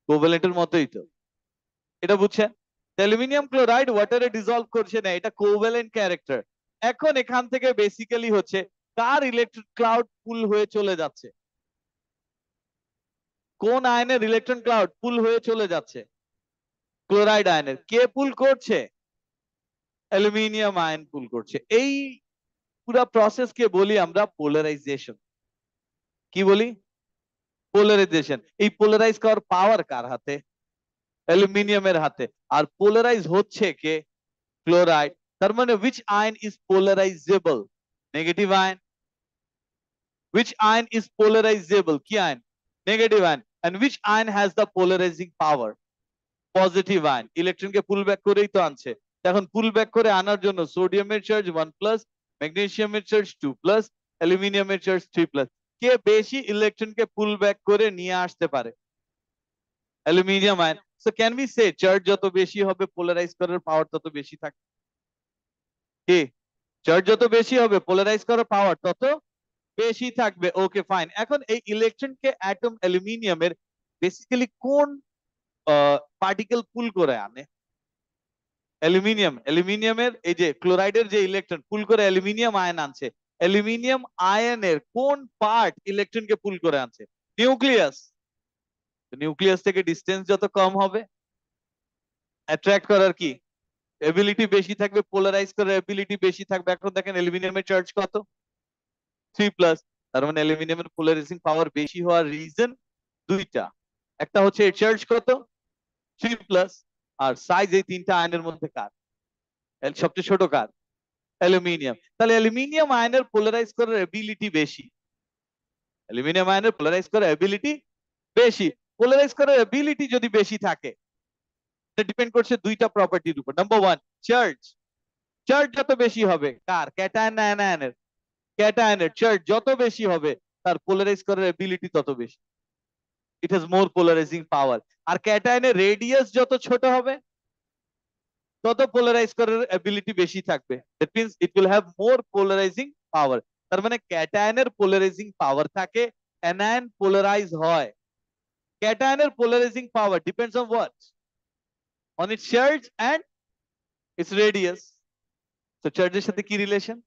কোভ্যালেন্টের মতোই তো। এটা বুঝছেন? অ্যালুমিনিয়াম ক্লোরাইড ওয়াটারে ডিসলভ করছে না, এটা কোভ্যালেন্ট ক্যারেক্টার। এখন এখান থেকে বেসিক্যালি হচ্ছে কার ইলেকট্রন ক্লাউড পুল হয়ে চলে যাচ্ছে? কোন আয়নের ইলেকট্রন ক্লাউড পুল হয়ে চলে যাচ্ছে? ক্লোরাইড আয়নের। কে পুল করছে? অ্যালুমিনিয়াম আয়ন পুল করছে। এই পুরো প্রসেসকে বলি আমরা পোলারাইজেশন। কি বলি? পোলারাইজেশন। এই পোলারাইজ করার পাওয়ার কার হাতে? অ্যালুমিনিয়ামের হাতে। আর পোলারাইজ হচ্ছে কে? ক্লোরাইড। তার মানে which ion is polarizable? Negative ion. which ion is polarizable? কি আয়ন? Negative ion. and which ion has the polarizing power? Positive ion. ইলেকট্রনকে পুল ব্যাক করেই তো আনছে। এখন পুল ব্যাক করে আনার জন্য সোডিয়ামের চার্জ 1+, ম্যাগনেসিয়ামের চার্জ 2+, অ্যালুমিনিয়ামের চার্জ 3+। কে বেশি ইলেকট্রনকে পুল ব্যাক করে নিয়ে আসতে পারে? Aluminium ion. So can be say charge যত বেশি হবে পোলারাইজ করার পাওয়ার তত বেশি থাকবে? কি? চার্জ যত বেশি হবে পোলারাইজ করার পাওয়ার তত বেশি থাকবে। Okay fine. এখন এই ইলেকট্রনকে অ্যাটম অ্যালুমিনিয়ামের বেসিক্যালি কোন পার্টিকেল পুল করে আনে? অ্যালুমিনিয়াম। অ্যালুমিনিয়ামের এই যে ক্লোরাইডের যে ইলেকট্রন পুল করে অ্যালুমিনিয়াম আয়ন আনছে, অ্যালুমিনিয়াম আয়নের কোন পার্ট ইলেকট্রনকে পুল করে আনছে? নিউক্লিয়াস। নিউক্লিয়াস থেকে ডিসটেন্স যত কম হবে অ্যাট্রাক্ট করার কি এবিলিটি বেশি থাকবে, পোলারাইজ করার এবিলিটি বেশি থাকবে। এখন দেখেন অ্যালুমিনিয়ামের চার্জ কত? 3+। তার মানে অ্যালুমিনিয়ামের পোলারাইজিং পাওয়ার বেশি হওয়ার রিজন দুইটা। একটা হচ্ছে এর চার্জ কত? 3+। আর সাইজ এই তিনটা আয়নের মধ্যে কার সবচেয়ে ছোট? কার? অ্যালুমিনিয়াম। তাহলে অ্যালুমিনিয়াম আয়নের পোলারাইজ করার এবিলিটি বেশি। অ্যালুমিনিয়াম আয়নের পোলারাইজ করার এবিলিটি বেশি। পোলারাইজ করার এবিলিটি যদি বেশি থাকে এটা ডিপেন্ড করছে দুইটা প্রপার্টির উপর। Number 1, charge. চার্জ যত বেশি হবে কার? ক্যাটায়ন না অ্যানায়নের? ক্যাটায়নের। চার্জ যত বেশি হবে তার পোলারাইজ করার এবিলিটি তত বেশি। It has more polarizing power. আর ক্যাটায়নের রেডিয়াস যত ছোট হবে তত পোলারাইজ করার এবিলিটি বেশি থাকবে। That means it will have more polarizing power. তার মানে ক্যাটায়নের পোলারাইজিং পাওয়ার থাকে, অ্যানায়ন পোলারাইজ হয়। ক্যাটায়নের polarizing power depends on what? On its charge and its radius. তো চার্জের সাথে কি রিলেশন?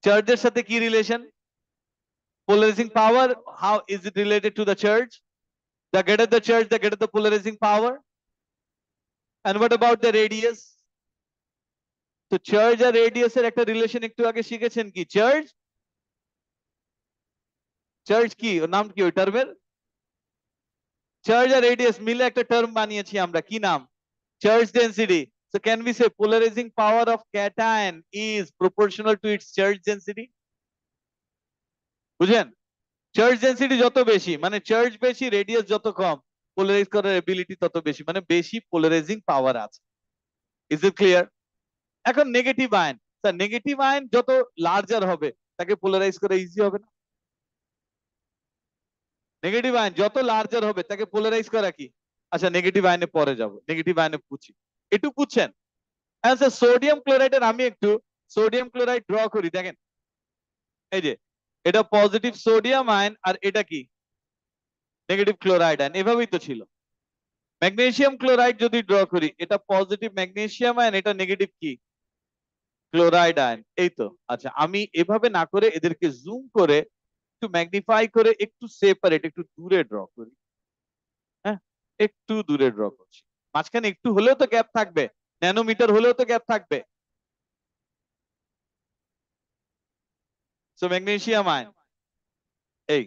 চার্জের সাথে কি relation? Polarizing power, how is it related to the charge? The greater the charge, the greater the polarizing power. And what about the radius? তো চার্জ আর রেডিয়াস এর একটা রিলেশন একটু আগে শিখেছেন কি? চার্জ, চার্জ কি ওর নাম কি? ওই টার্মের চার্জ আর রেডিয়াস মিলে একটা টার্ম বানিয়েছি আমরা, কি নাম? Charge density. So can we say polarizing power of cation is proportional to its charge density? বুঝেন? চার্জ ডেন্সিটি যত বেশি মানে চার্জ বেশি, রেডিয়াস যত কম, পোলারাইজ করার এবিলিটি তত বেশি, মানে বেশি পোলারাইজিং পাওয়ার আছে। Is it clear? এখন negative ion, sir negative ion যত লার্জার হবে তাকে পোলারাইজ করা ইজি হবে না? নেগেটিভ আয়ন যত লার্জার হবে তাকে পোলারাইজ করা কি? আচ্ছা নেগেটিভ আয়নে পরে যাব, নেগেটিভ আয়নে বুঝি। একটু বুঝছেন? স্যার সোডিয়াম ক্লোরাইডের আমি একটু সোডিয়াম ক্লোরাইড ড্র করি। দেখেন এই যে এটা পজিটিভ সোডিয়াম আয়ন আর এটা কি? Negative chloride ion. এভাবেই তো ছিল। ম্যাগনেসিয়াম ক্লোরাইড যদি ড্র করি, এটা পজিটিভ ম্যাগনেসিয়াম আয়ন, এটা নেগেটিভ কি? Chloride ion. এই তো। আচ্ছা আমি এভাবে না করে এদেরকে জুম করে একটু ম্যাগনিফাই করে একটু সেপারেট, একটু দূরে ড্র করি। হ্যাঁ, একটু দূরে ড্র করছি। মাঝখানে একটু হলেও তো গ্যাপ থাকবে, ন্যানোমিটার হলেও তো গ্যাপ থাকবে। সো ম্যাগনেসিয়াম আয়ন এই।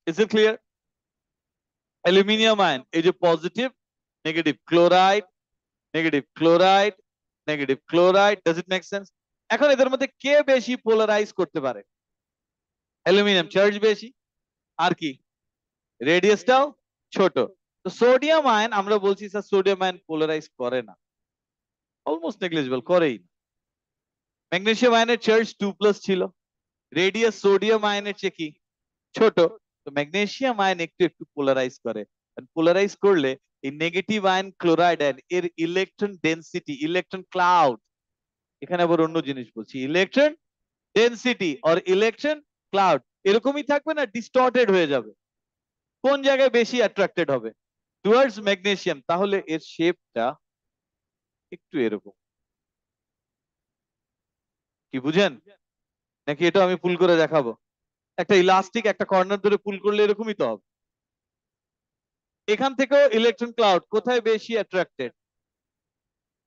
Is it clear? Aluminium ion এই যে positive negative chloride, negative chloride, negative chloride. Does it make sense? এখন এদের মধ্যে কে বেশি পোলারাইজ করতে পারে? অ্যালুমিনিয়াম, চার্জ বেশি আর কি রেডিয়াসটাও ছোট। তো সোডিয়াম আয়ন আমরা বলছি স্যার সোডিয়াম আয়ন পোলারাইজ করে না, অলমোস্ট নেগলিজিবল, করেই না। ম্যাগনেসিয়াম আয়নের চার্জ 2+ ছিল, রেডিয়াস সোডিয়াম আয়নের চেয়ে কি ছোট, তো ম্যাগনেসিয়াম আয়ন একটু একটু পোলারাইজ করে, পোলারাইজ করলে এই নেগেটিভ আয়ন ক্লোরাইড আয়ন এর ইলেকট্রন ডেনসিটি, ইলেকট্রন ক্লাউড, এখানে আবার অন্য জিনিস বলছি, electron density or electron cloud এরকমই থাকবে না, ডিস্টর্টেড হয়ে যাবে। কোন জায়গায় বেশি অ্যাট্রাক্টেড হবে? Towards magnesium. তাহলে এর শেপটা একটু এরকম, কি বুঝেন? নাকি এটা আমি পুল করে দেখাবো? একটা ইলাস্টিক একটা কর্নার ধরে পুল করলে এরকমই তো হবে। এখান থেকেও ইলেকট্রন ক্লাউড কোথায় বেশি অ্যাট্রাক্টেড?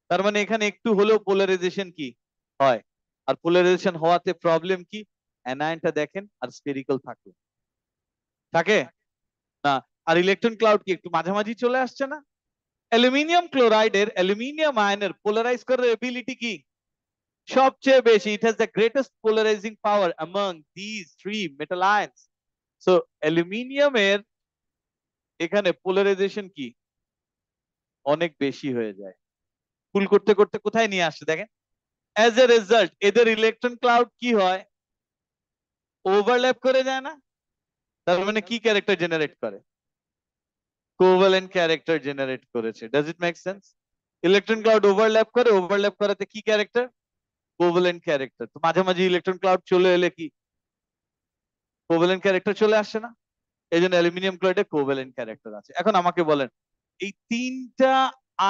তার মানে এখানে একটু হলেও পোলারাইজেশন কি হয়, আর পোলারাইজেশন হওয়াতে প্রবলেম কি? অ্যানায়নটা দেখেন আর স্ফেরিক্যাল থাকে থাকে না, আর ইলেকট্রন ক্লাউড কি একটু মাঝামাঝি চলে আসছে না? অ্যালুমিনিয়াম ক্লোরাইডের অ্যালুমিনিয়াম আয়নের পোলারাইজ করার এবিলিটি কি সবচেয়ে বেশি? It has the greatest polarising power among this three metal ions. So অ্যালুমিনিয়ামের এখানে পোলারাইজেশন কি অনেক বেশি হয়ে যায়, পুল করতে করতে কোথায় নিয়ে আসছে দেখেন। অ্যাজ এ রেজাল্ট এদের ইলেকট্রন ক্লাউড কি হয়? ওভারল্যাপ করে যায় না? তার মানে কি ক্যারেক্টার জেনারেট করে? কোভ্যালেন্ট ক্যারেক্টার জেনারেট করেছে। Does it make sense? Electron cloud overlap করে, ওভারল্যাপ করাতে কি ক্যারেক্টার? Covalent character. তো মাঝামাঝি ইলেকট্রন ক্লাউড চলে এলে কি কোভ্যালেন্ট ক্যারেক্টার চলে আসছে না? এই জন্য অ্যালুমিনিয়াম ক্লোরাইডে কোভ্যালেন্ট ক্যারেক্টার আছে। এখন আমাকে বলেন এই তিনটা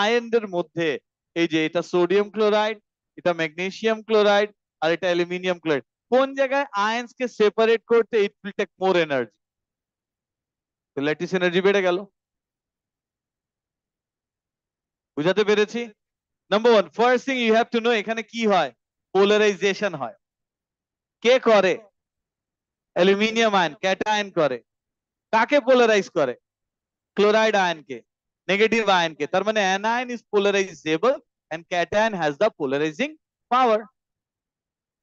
আয়নের মধ্যে, এই যে এটা সোডিয়াম ক্লোরাইড, এটা ম্যাগনেসিয়াম ক্লোরাইড, আর এটা অ্যালুমিনিয়াম ক্লোরাইড, কোন জায়গায় আয়ন্স কে সেপারেট করতে it will take more energy? তো ল্যাটিস এনার্জি বেড়ে গেল। বুঝাতে পেরেছি? Number one, first thing you have to know এখানে কি হয়, পোলারাইজেশন হয়। কে করে? অ্যালুমিনিয়াম আয়ন ক্যাটায়ন করে। কাকে পোলারাইজ করে? ক্লোরাইড আয়নকে, নেগেটিভ আয়নকে। তার মানে anion is polarizable and cation has the polarizing power.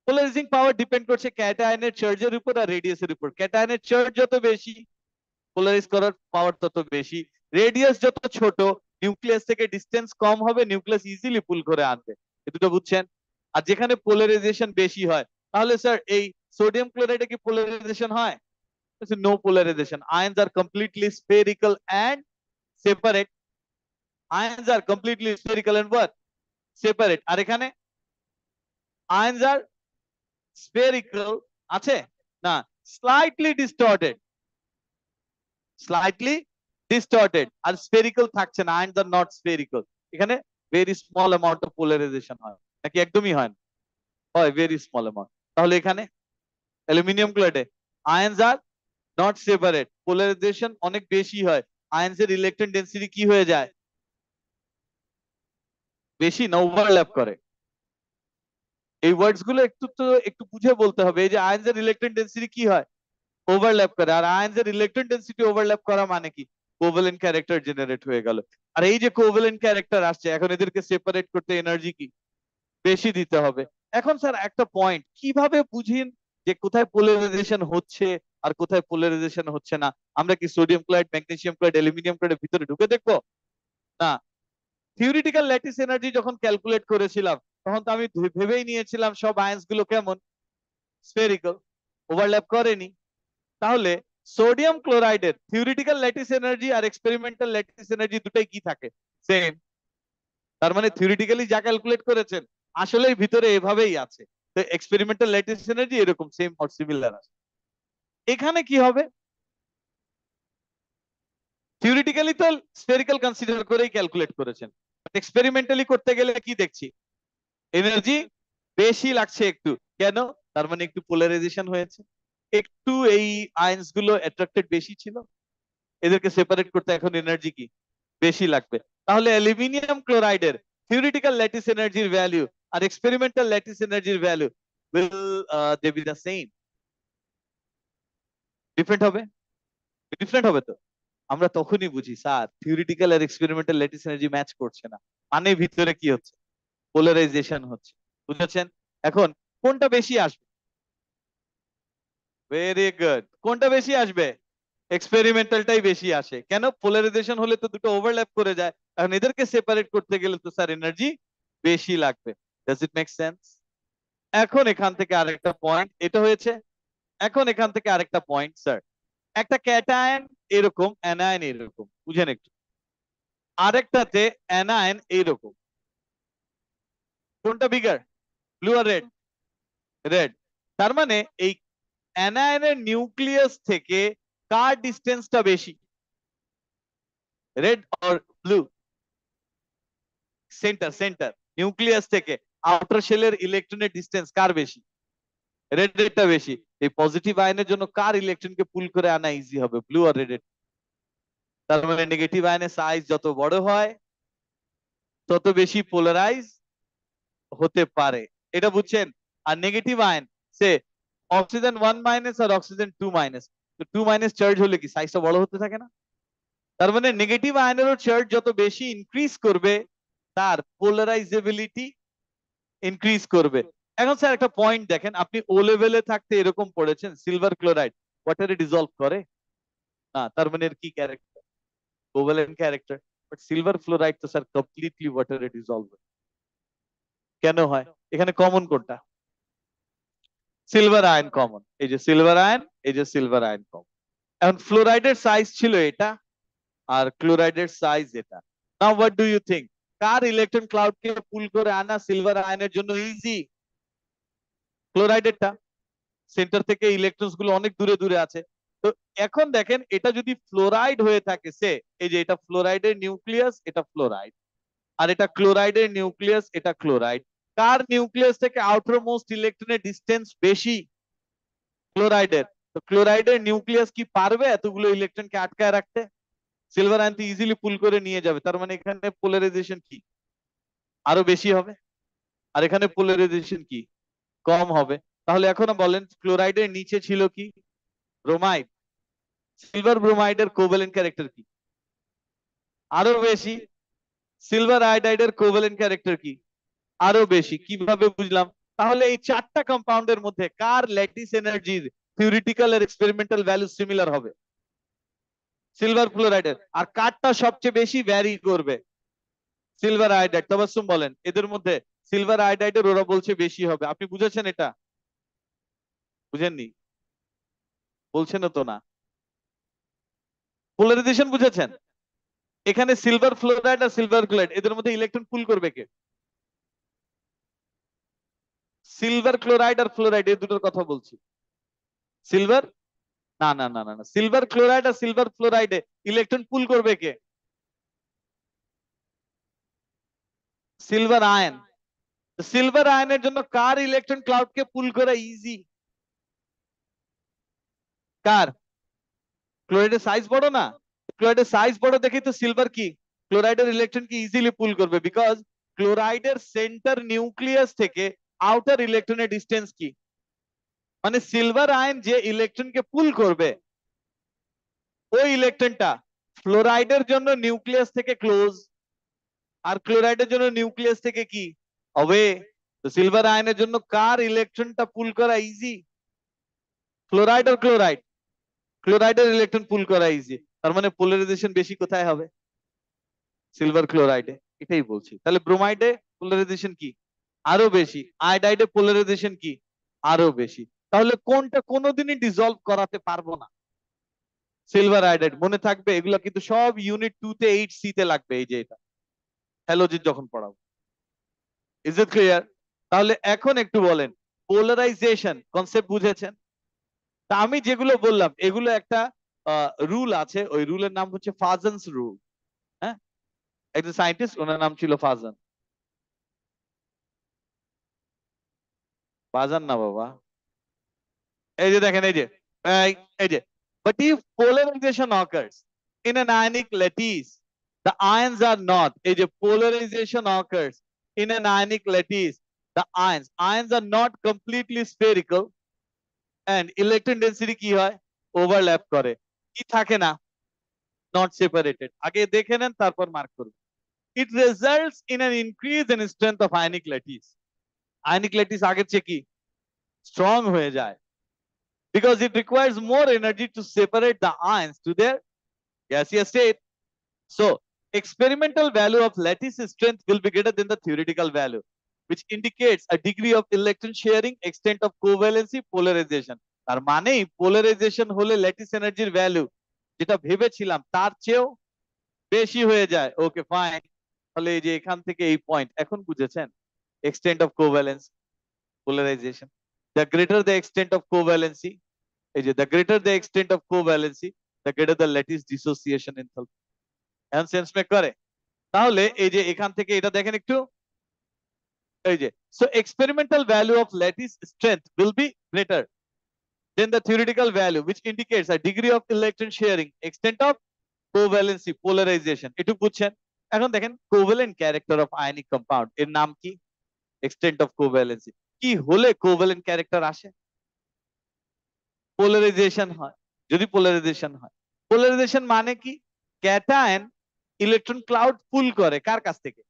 Polarizing power depend করছে ক্যাটায়নের চার্জের উপর আর রেডিয়াসের উপর। ক্যাটায়নের চার্জ যত বেশি পোলারাইজ করার পাওয়ার তত বেশি, রেডিয়াস যত ছোট নিউক্লিয়াস থেকে ডিসটেন্স কম হবে, নিউক্লিয়াস ইজিলি পুল করে আনবে। এই দুটো বুঝছেন? আর যেখানে পোলারাইজেশন বেশি হয়, তাহলে স্যার এই সোডিয়াম ক্লোরাইডে কি পোলারাইজেশন হয়? No polarization. আয়ন্স আর completely spherical and separate. Ions আর completely spherical and what? Separate. আর এখানে আয়ন্স আর স্ফেরিক্যাল আছে না, স্লাইটলি ডিস্টর্টেড, স্লাইটলি ডিস্টর্টেড, আর স্ফেরিক্যাল থাকছে না। আয়ন্স আর নট স্ফেরিক্যাল। এখানে very small amount of polarization হয়, নাকি একদমই হয় না? হয়, ভেরি স্মল অ্যামাউন্ট। তাহলে এখানে অ্যালুমিনিয়াম ক্লোরাইডে আয়ন্স আর নট সেপারেট, পোলারাইজেশন অনেক বেশি হয়, আয়ন্স এর ইলেকট্রন ডেনসিটি কি হয়ে যায়? বেশি না ওভারল্যাপ করে? এই ওয়ার্ডস গুলো একটু তো একটু বুঝে বলতে হবে। এই যে আয়ন্স এর ইলেকট্রন ডেনসিটি কি হয়? ওভারল্যাপ করে। আর আয়ন্স এর ইলেকট্রন ডেনসিটি ওভারল্যাপ করা মানে কি? কোভ্যালেন্ট ক্যারেক্টার জেনারেট হয়ে গেল। আর এই যে কোভ্যালেন্ট ক্যারেক্টার আসছে, এখন এদেরকে সেপারেট করতে এনার্জি কি বেশি দিতে হবে। এখন স্যার একটা পয়েন্ট, কিভাবে বুঝিন যে কোথায় পোলারাইজেশন হচ্ছে আর কোথায় পোলারাইজেশন হচ্ছে না? আমরা কি sodium chloride, magnesium chloride, aluminium ক্লোরাইডের ভিতরে ঢুকে দেখবো? না। থিওরিটিক্যাল ল্যাটিস এনার্জি যখন ক্যালকুলেট করেছিলাম, তখন তো আমি ভেবেই নিয়েছিলাম সব আয়ন্স গুলো কেমন, স্ফেরিক্যাল, ওভারল্যাপ করেনি। তাহলে সোডিয়াম ক্লোরাইডের থিওরিটিক্যাল ল্যাটিস এনার্জি আর এক্সপেরিমেন্টাল ল্যাটিস এনার্জি দুটাই কি থাকে? সেম। তার মানে থিওরিটিক্যালি যা ক্যালকুলেট করেছেন আসলেই ভিতরে এভাবেই আছে। তো এক্সপেরিমেন্টাল ল্যাটিস এনার্জি এরকম সেম অর সিমিলার আছে। এখানে কি হবে? থিওরিটিক্যালি তো স্ফেরিক্যাল কনসিডার করেই ক্যালকুলেট করেছেন, এক্সপেরিমেন্টালি করতে গেলে কি দেখছি? এনার্জি বেশি লাগছে একটু। কেন? তার মানে একটু পোলারাইজেশন হয়েছে, একটু এই আয়ন্স গুলো অ্যাট্রাক্টেড বেশি ছিল, এদেরকে সেপারেট করতে এখন এনার্জি কি বেশি লাগবে। তাহলে অ্যালুমিনিয়াম ক্লোরাইডের থিওরিটিক্যাল ল্যাটিস এনার্জির ভ্যালু আর এক্সপেরিমেন্টাল ল্যাটিস এনার্জির value will they be the same? Different হবে? ডিফারেন্ট হবে তো। আমরা তখনই বুঝি স্যার থিওরিটিক্যাল আর এক্সপেরিমেন্টাল ল্যাটিস এনার্জি ম্যাচ করছে না, মানে ভিতরে কি হচ্ছে? পোলারাইজেশন হচ্ছে। বুঝেছেন? এখন কোনটা বেশি আসবে? Very good. কোনটা বেশি আসবে? এক্সপেরিমেন্টালটাই বেশি আসে। কেন? পোলারাইজেশন হলে তো দুটো ওভারল্যাপ করে যায়, এখন এদেরকে সেপারেট করতে গেলে তো স্যার এনার্জি বেশি লাগবে। Does it make sense? এখন এখান থেকে আরেকটা পয়েন্ট, এটা হয়েছে এখন এখান থেকে আরেকটা পয়েন্ট স্যার, একটা ক্যাটায়ন এরকম, অ্যানায়ন এরকম, বুঝেন একটু, আরেকটাতে অ্যানায়ন এইরকম, কোনটা বিগার, ব্লু আর রেড? রেড। তার মানে এই অ্যানায়নের নিউক্লিয়াস থেকে কার ডিস্টেন্সটা বেশি, red or blue? Centre, centre nucleus থেকে আউটার শেলের ইলেকট্রনের ডিস্টেন্স কার বেশি? রেড এরটা বেশি। এই পজিটিভ আয়নের জন্য কার ইলেকট্রনকে পুল করে আনা ইজি হবে, ব্লু আর রেড? তার মানে নেগেটিভ আয়নের সাইজ যত বড় হয় তত বেশি পোলারাইজ হতে পারে, এটা বুঝছেন? আর নেগেটিভ আয়ন সে অক্সিজেন 1- আর অক্সিজেন 2-, তো 2- চার্জ হলে কি সাইজটা বড় হতে থাকে না? তার মানে নেগেটিভ আয়নেরও চার্জ যত বেশি ইনক্রিজ করবে তার পোলারাইজেবিলিটি ইনক্রিজ করবে। এখন স্যার একটা পয়েন্ট দেখেন, আপনি ও লেভেলে থাকতে এরকম পড়েছেন সিলভার ক্লোরাইড ওয়াটারে ডিসলভ করে না, তার মানে এর কি character, covalent character. But silver fluoride তো স্যার কমপ্লিটলি ওয়াটারে ডিসলভ হয়। কেন হয়? এখানে কমন কোনটা? সিলভার আয়ন কমন, এই যে সিলভার আয়ন, এই যে সিলভার আয়ন কমন। এখন ফ্লোরাইডের সাইজ ছিল এটা আর ক্লোরাইডের সাইজ এটা। Now what do you think, কার ইলেকট্রন ক্লাউড কে পুল করে আনা সিলভার আয়নের জন্য ইজি? ক্লোরাইডেরটা, সেন্টার থেকে ইলেকট্রনস গুলো অনেক দূরে দূরে আছে। তো এখন দেখেন এটা যদি ফ্লোরাইড হয়ে থাকে, সে এই যে এটা ফ্লোরাইডের নিউক্লিয়াস, এটা ফ্লোরাইড, আর এটা ক্লোরাইডের নিউক্লিয়াস, এটা ক্লোরাইড, কার নিউক্লিয়াস থেকে আউটার মোস্ট ইলেকট্রনের ডিস্টেন্স বেশি? ক্লোরাইডের। তো ক্লোরাইডের নিউক্লিয়াস কি পারবে এতগুলো ইলেকট্রনকে আটকায় রাখতে? সিলভার আয়ন তো ইজিলি পুল করে নিয়ে যাবে, তার মানে এখানে পোলারাইজেশন কি আরো বেশি হবে, আর এখানে পোলারাইজেশন কি কম হবে। তাহলে এখন বলেন ক্লোরাইডের নিচে ছিল কি, ব্রোমাইড, সিলভার ব্রোমাইডের কোভ্যালেন্ট ক্যারেক্টার কি আরো বেশি, সিলভার আয়োডাইডের কোভ্যালেন্ট ক্যারেক্টার কি আরো বেশি। কিভাবে বুঝলাম? তাহলে এই চারটা কম্পাউন্ডের মধ্যে কার ল্যাটিস এনার্জির থিওরিটিক্যাল আর এক্সপেরিমেন্টাল ভ্যালু সিমিলার হবে? সিলভার ফ্লোরাইডের। আর কারটা সবচেয়ে বেশি ভ্যারি করবে? Silver iodide. তাবাসসুম বলেন এদের মধ্যে সিলভার আয়োডাইডের ওরা বলছে বেশি হবে, আপনি বুঝেছেন এটা? বুঝেননি? বলছেন তো না? পোলারাইজেশন বুঝেছেন? এখানে সিলভার ফ্লোরাইড আর সিলভার ক্লোরাইড এদের মধ্যে ইলেকট্রন পুল করবে কে? সিলভার ক্লোরাইড আর ফ্লোরাইড এই দুটোর কথা বলছি। সিলভার, না না না না না, সিলভার ক্লোরাইড আর সিলভার ফ্লোরাইডে ইলেকট্রন পুল করবে কে? Silver ion. সিলভার আয়নের জন্য কার ইলেকট্রন ক্লাউড কে পুল করা ইজি? কার? ক্লোরাইডের সাইজ বড় না? ক্লোরাইডের সাইজ বড় দেখেই তো সিলভার কি ক্লোরাইডের ইলেকট্রন কি ইজিলি পুল করবে, বিকজ ক্লোরাইডের সেন্টার নিউক্লিয়াস থেকে আউটার ইলেকট্রনের ডিস্টেন্স কি, মানে সিলভার আয়ন যে ইলেকট্রনকে পুল করবে ওই ইলেকট্রনটা ফ্লোরাইডের জন্য নিউক্লিয়াস থেকে ক্লোজ, আর ক্লোরাইডের জন্য নিউক্লিয়াস থেকে কি অ্যাওয়ে। তো সিলভার আয়নের জন্য কার ইলেকট্রনটা পুল করা ইজি, ফ্লোরাইড আর ক্লোরাইড? ক্লোরাইডের ইলেকট্রন পুল করা ইজি, তার মানে পোলারাইজেশন বেশি কোথায় হবে? সিলভার ক্লোরাইডে। এটাই বলছি। তাহলে ব্রোমাইডে পোলারাইজেশন কি আরো বেশি, আয়োডাইডে পোলারাইজেশন কি আরো বেশি। তাহলে কোনটা কোনোদিনই ডিসলভ করাতে পারবো না? Silver iodide. মনে থাকবে এগুলো কিন্তু সব ইউনিট 2 তে 8C তে লাগবে, এই যে এটা হ্যালোজেন যখন পড়াবো। Is it clear? তাহলে এখন একটু বলেন পোলারাইজেশন কনসেপ্ট বুঝেছেন? তা আমি যেগুলো বললাম এগুলো একটা রুল আছে, ওই রুলের নাম হচ্ছে ফাজনস রুল। হ্যাঁ, একজন সায়েন্টিস্ট, ওনার নাম ছিল ফাজন। ফাজান না বাবা, এই যে দেখেন, এই যে এই যে, but if polarization occurs in an ionic lattice, the ions are not, এই যে polarization occurs in an ionic lattice, the ions are not completely spherical and electron density কি হয় ওভারল্যাপ করে, কি থাকে না, not separated। আগে দেখে নেন তারপর মার্ক করুন। It results in an increase in strength of ionic lattice, ionic lattice আগের চেয়ে কি স্ট্রং হয়ে যায়, because it requires more energy to separate the ions to their gaseous state. So, experimental value of lattice strength will be greater than the theoretical value, which indicates a degree of electron sharing, extent of covalency, polarization. তার মানেই পোলারাইজেশন হলে ল্যাটিস এনার্জির ভ্যালু যেটা ভেবেছিলাম তার চেয়েও বেশি হয়ে যায়। ওকে ফাইন, তাহলে এই যে এখান থেকে এই পয়েন্ট এখন বুঝেছেন extent of covalence polarization. The greater the extent of covalency, এই যে the greater the extent of covalency, the greater the lattice dissociation enthalpy. এখন সেন্স মেক করে? তাহলে এই যে এখান থেকে এটা দেখেন একটু, এই যে so experimental value of lattice strength will be greater than the theoretical value which indicates a degree of electron sharing, extent of covalency, polarization. এটুকু বুঝছেন? এখন দেখেন covalent character of ionic compound এর নাম কি? extent of covalency. কি হলে কোভ্যালেন্ট ক্যারেক্টার আসে? পোলারাইজেশন হয়। যদি পোলারাইজেশন হয়, পোলারাইজেশন মানে কি? ক্যাটায়ন ইলেকট্রন ক্লাউড পুল করে কার কাছ থেকে?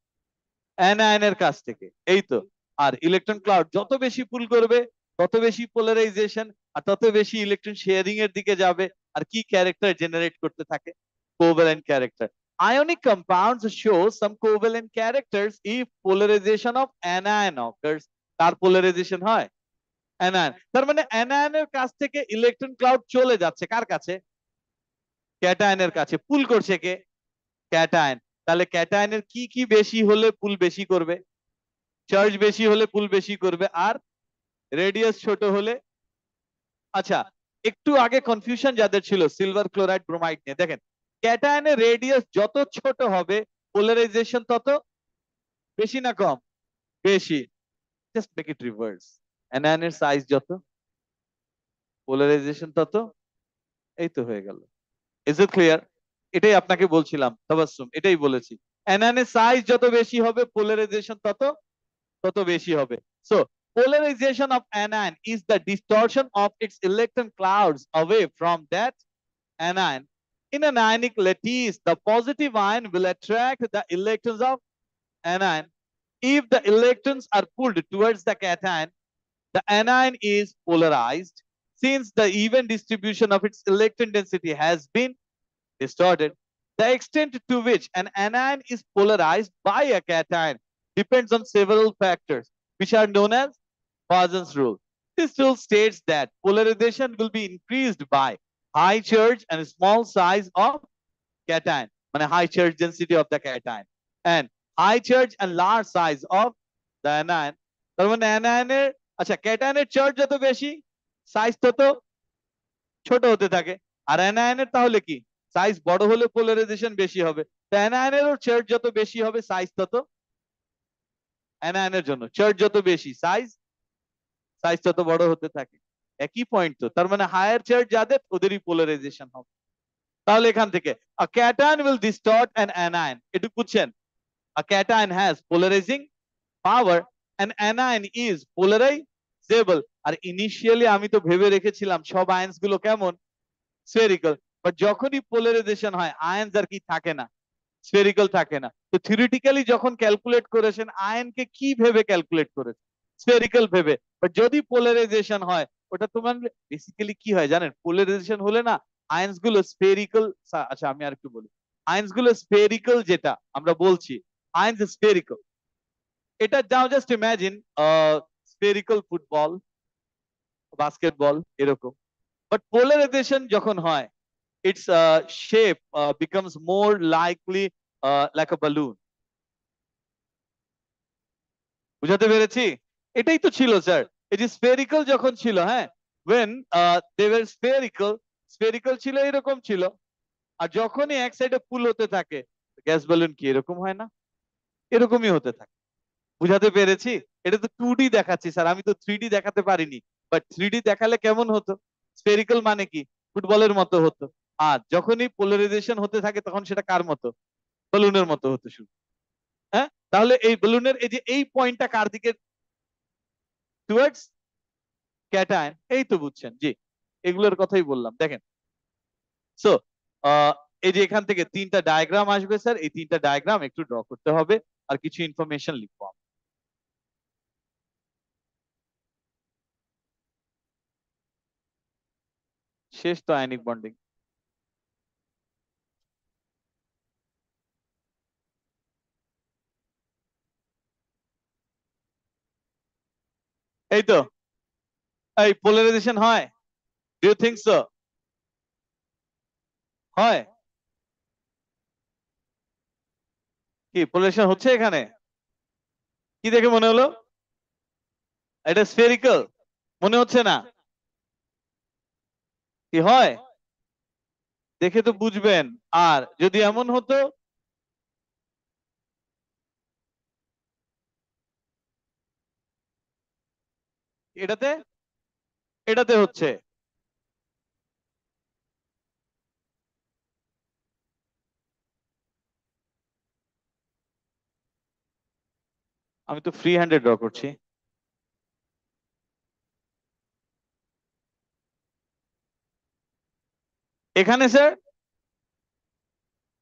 অ্যানায়নের কাছ থেকে, এই তো। আর ইলেকট্রন ক্লাউড যত বেশি পুল করবে তত বেশি পোলারাইজেশন, আর তত বেশি ইলেকট্রন শেয়ারিং এর দিকে যাবে। আর কি ক্যারেক্টার জেনারেট করতে থাকে? Covalent character. Ionic compounds show some covalent characters if polarization of anion occurs. তার পোলারাইজেশন হয় অ্যানায়ন, তার মানে অ্যানায়নের কাছ থেকে ইলেকট্রন ক্লাউড চলে যাচ্ছে কার কাছে? ক্যাটায়নের কাছে। পুল করছে কে? ক্যাটায়ন। তাহলে ক্যাটায়নের কি কি বেশি হলে পুল বেশি করবে? চার্জ বেশি হলে পুল বেশি করবে, আর রেডিয়াস ছোট হলে। আচ্ছা, একটু আগে কনফিউশন যাদের ছিল সিলভার ক্লোরাইড ব্রোমাইড নিয়ে, দেখেন ক্যাটায়নের রেডিয়াস যত ছোট হবে পোলারাইজেশন তত বেশি না কম? বেশি। জাস্ট মেক ইট রিভার্স, অ্যানায়নের সাইজ যত পোলারাইজেশন তত, এই তো হয়ে গেল। Is it clear? এটাই আপনাকে বলছিলাম তাবাসসুম, এটাই বলেছি। অ্যানায়নের সাইজ যত বেশি হবে পোলারাইজেশন তত তত বেশি হবে। So polarization of anion is the distortion of its electron clouds away from that anion. In an ionic lattice, the positive ion will attract the electrons of anion. If the electrons are pulled towards the cation, the anion is polarized. Since the even distribution of its electron density has been distorted, the extent to which an anion is polarized by a cation depends on several factors, which are known as Poisson's rule. This rule states that polarization will be increased by high charge and small size of cation, মানে high charge density of the cation, and high charge and large size of the anion. তার মানে অ্যানায়নের, আচ্ছা ক্যাটায়নের চার্জ যত বেশি সাইজ তত ছোট হতে থাকে, আর অ্যানায়নের তাহলে কি সাইজ বড় হলে পোলারাইজেশন বেশি হবে। তো অ্যানায়নেরও চার্জ যত বেশি হবে সাইজ তত, অ্যানায়নের জন্য চার্জ যত বেশি সাইজ সাইজ তত বড় হতে থাকে। একই পয়েন্ট তো, তার মানে হায়ার চার্জ যাদের ওদেরই পোলারাইজেশন হবে। তাহলে এখান থেকে a cation will distort an anion, এটুকু বুঝছেন? A cation has polarizing power, an anion is polarizable. আর ইনিশিয়ালি আমি তো ভেবে রেখেছিলাম সব আয়ন্স গুলো কেমন? স্ফেরিক্যাল। বাট যখনই পোলারাইজেশন হয় আয়ন্স আর কি থাকে না, স্ফেরিক্যাল থাকে না। তো থিওরিটিক্যালি যখন ক্যালকুলেট করেছেন আয়নকে কি ভেবে ক্যালকুলেট করেছেন? স্ফেরিক্যাল ভেবে। বাট যদি পোলারাইজেশন হয় ওটা তোমার বেসিক্যালি কি হয় জানেন? পোলারাইজেশন হলে না আয়ন্স গুলো স্ফেরিক্যাল, আচ্ছা আমি আর একটু বলি, আয়ন্স গুলো স্ফেরিক্যাল যেটা আমরা বলছি আয়ন্স স্ফেরিক্যাল, এটা যাও just imagine spherical football, basketball এরকম। বাট পোলারাইজেশন যখন হয় its shape becomes more likely like a balloon. বুঝাতে পেরেছি? এটাই তো ছিল স্যার, এই যে স্ফেরিক্যাল যখন ছিল, হ্যাঁ when they were spherical, spherical ছিল এরকম ছিল, আর যখনই এক সাইডে পুল হতে থাকে গ্যাস বেলুন কি এরকম হয় না? এরকমই হতে থাকে। বুঝাতে পেরেছি? এটা তো 2D দেখাচ্ছি স্যার, আমি তো 3D দেখাতে পারিনি। বাট 3D দেখালে কেমন হতো? স্ফেরিক্যাল মানে কি ফুটবলের মতো হতো, আর যখনই পোলারাইজেশন হতে থাকে তখন সেটা কার মতো? বেলুনের মতো হতো শুরু। হ্যাঁ, তাহলে এই বেলুনের এই যে এই পয়েন্টটা কার দিকে? Towards cation. এই তো বুঝছেন, জি এগুলোর কথাই বললাম। দেখেন সো এই যে এখান থেকে তিনটা ডায়াগ্রাম আসবে স্যার, এই তিনটা ডায়াগ্রাম একটু ড্র করতে হবে আর কিছু ইনফরমেশন লিখবো। শেষ তো আয়নিক বন্ডিং। এই তো, এই পোলারাইজেশন হয়, ডু ইউ থিংক সো? হয় কি পোলারাইজেশন হচ্ছে এখানে? কি দেখে মনে হলো এটা স্ফেরিক্যাল? মনে হচ্ছে না কি হয়? দেখে তো বুঝবেন। আর যদি এমন হতো, এটাতে এটাতে হচ্ছে। আমি তো ফ্রি হ্যান্ডেড ড্র করছি। এখানে স্যার,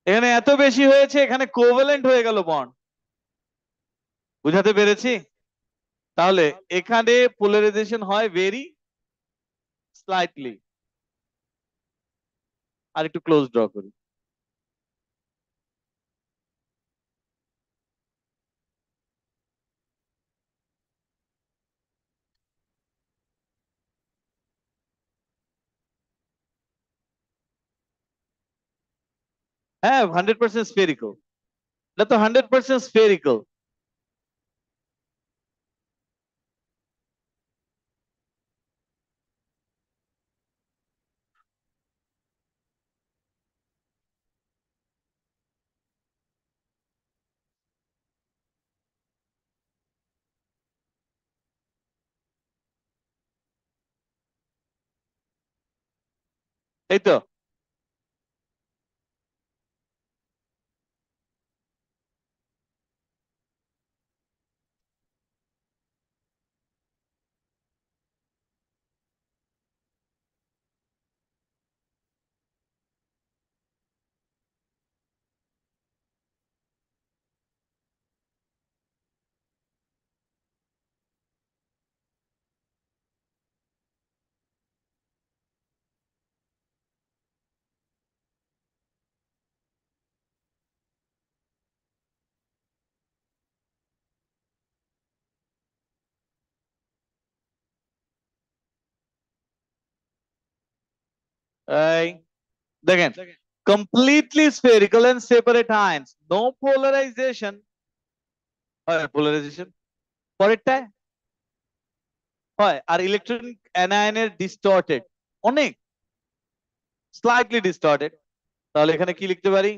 এখানে এত বেশি হয়েছে, এখানে কোভ্যালেন্ট হয়ে গেল বন্ড। বুঝাতে পেরেছি? তাহলে এখানে পোলারাইজেশন হয় ভেরি স্লাইটলি। আর একটু ক্লোজ ড্র করি। হ্যাঁ 100% স্ফেরিক্যাল। এটা তো 100% স্ফেরিক্যাল। এই তো। এই দেখেন, completely spherical and separate ions, no polarization. হয় পোলারাইজেশন পরেরটায় হয়। আর ইলেকট্রনিক অ্যানায়নের ডিস্টর্টেড, অনেক স্লাইটলি ডিস্টর্টেড। তাহলে এখানে কি লিখতে পারি?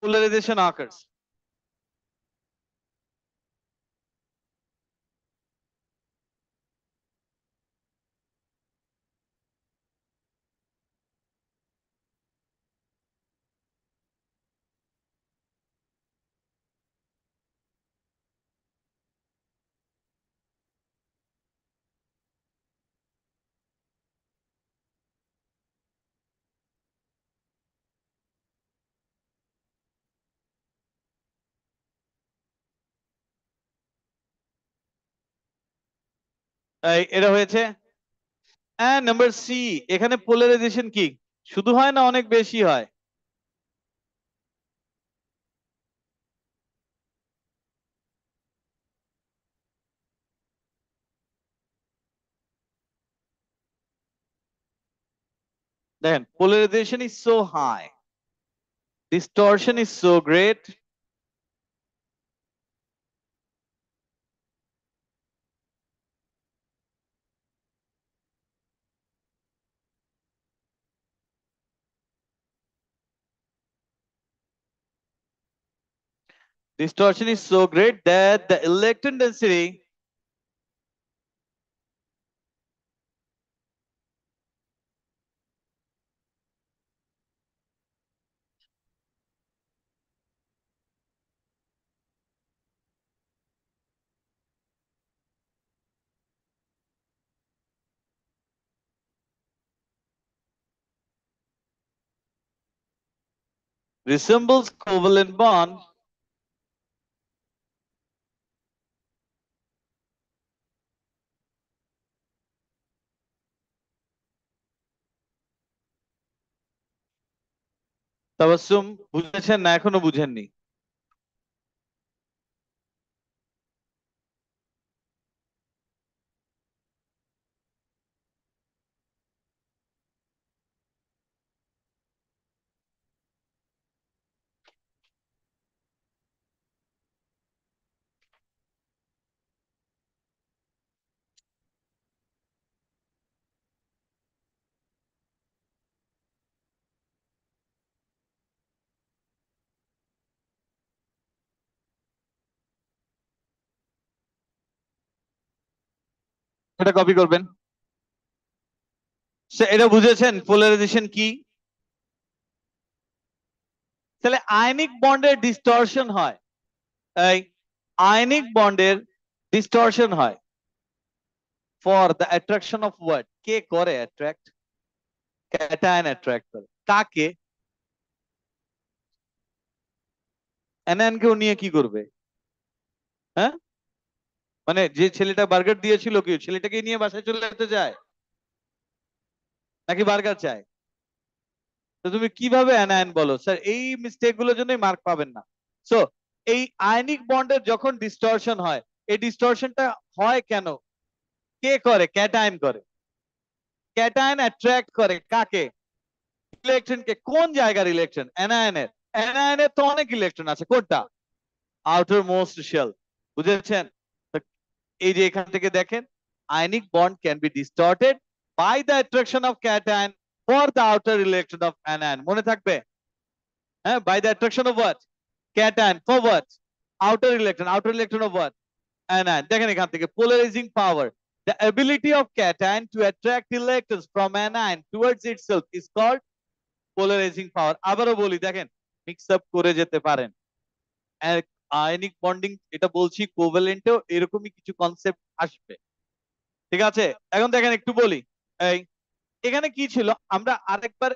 Polarization occurs. এটা হয়েছে। এন্ড নাম্বার সি, এখানে পোলারাইজেশন কি শুধু হয় না অনেক বেশি হয়? দেখেন, polarization is so high, distortion is so great. Distortion is so great that the electron density resembles covalent bond Tabassum, বুঝেছেন না এখনো বুঝেননি? এটা কপি করবেন। এটা বুঝেছেন পোলারাইজেশন কি? তাহলে আয়নিক বন্ডের ডিস্টরশন হয়, এই আয়নিক বন্ডের ডিস্টরশন হয় for the attraction of what? কে করে অ্যাট্রাক্ট? ক্যাটায়ন অ্যাট্রাক্ট করে কাকে? অ্যানায়ন কেও নিয়ে কি করবে? হ্যাঁ, মানে যে ছেলেটা বার্গার দিয়েছিল কি ছেলেটাকে নিয়ে বাসায় চলে যেতে চায় নাকি বার্গার চায়? তো তুমি কিভাবে অ্যানায়ন বলো? স্যার এই মিস্টেক গুলোর জন্যই মার্ক পাবেন না। সো এই আয়নিক বন্ডের যখন ডিস্টরশন হয়, এই ডিস্টরশনটা হয় কেন? কে করে? ক্যাটায়ন করে। ক্যাটায়ন অ্যাট্রাক্ট করে কাকে? ইলেকট্রনকে। কোন জায়গার ইলেকট্রন? অ্যানায়নের। অ্যানায়নের তো অনেক ইলেকট্রন আছে, কোনটা? Outermost shell. বুঝেছেন? তো এই যে এখান থেকে দেখেন, ionic bond can be distorted by the attraction of cation for the outer electron of anion. মনে থাকবে? হ্যাঁ, by the attraction of what? Cation for what? Outer electron. Outer electron of what? Anion. দেখেন এখান থেকে polarizing power. The ability of cation to attract electrons from anion towards itself is called polarizing power. আবারও বলি, দেখেন মিক্স আপ করে যেতে পারেন। আয়নিক বন্ডিং এটা বলছি, কোভ্যালেন্টেও এরকমই কিছু কনসেপ্ট আসবে। ঠিক আছে, এখন দেখেন একটু বলি। এই এখানে কি ছিল, আমরা আরেকবার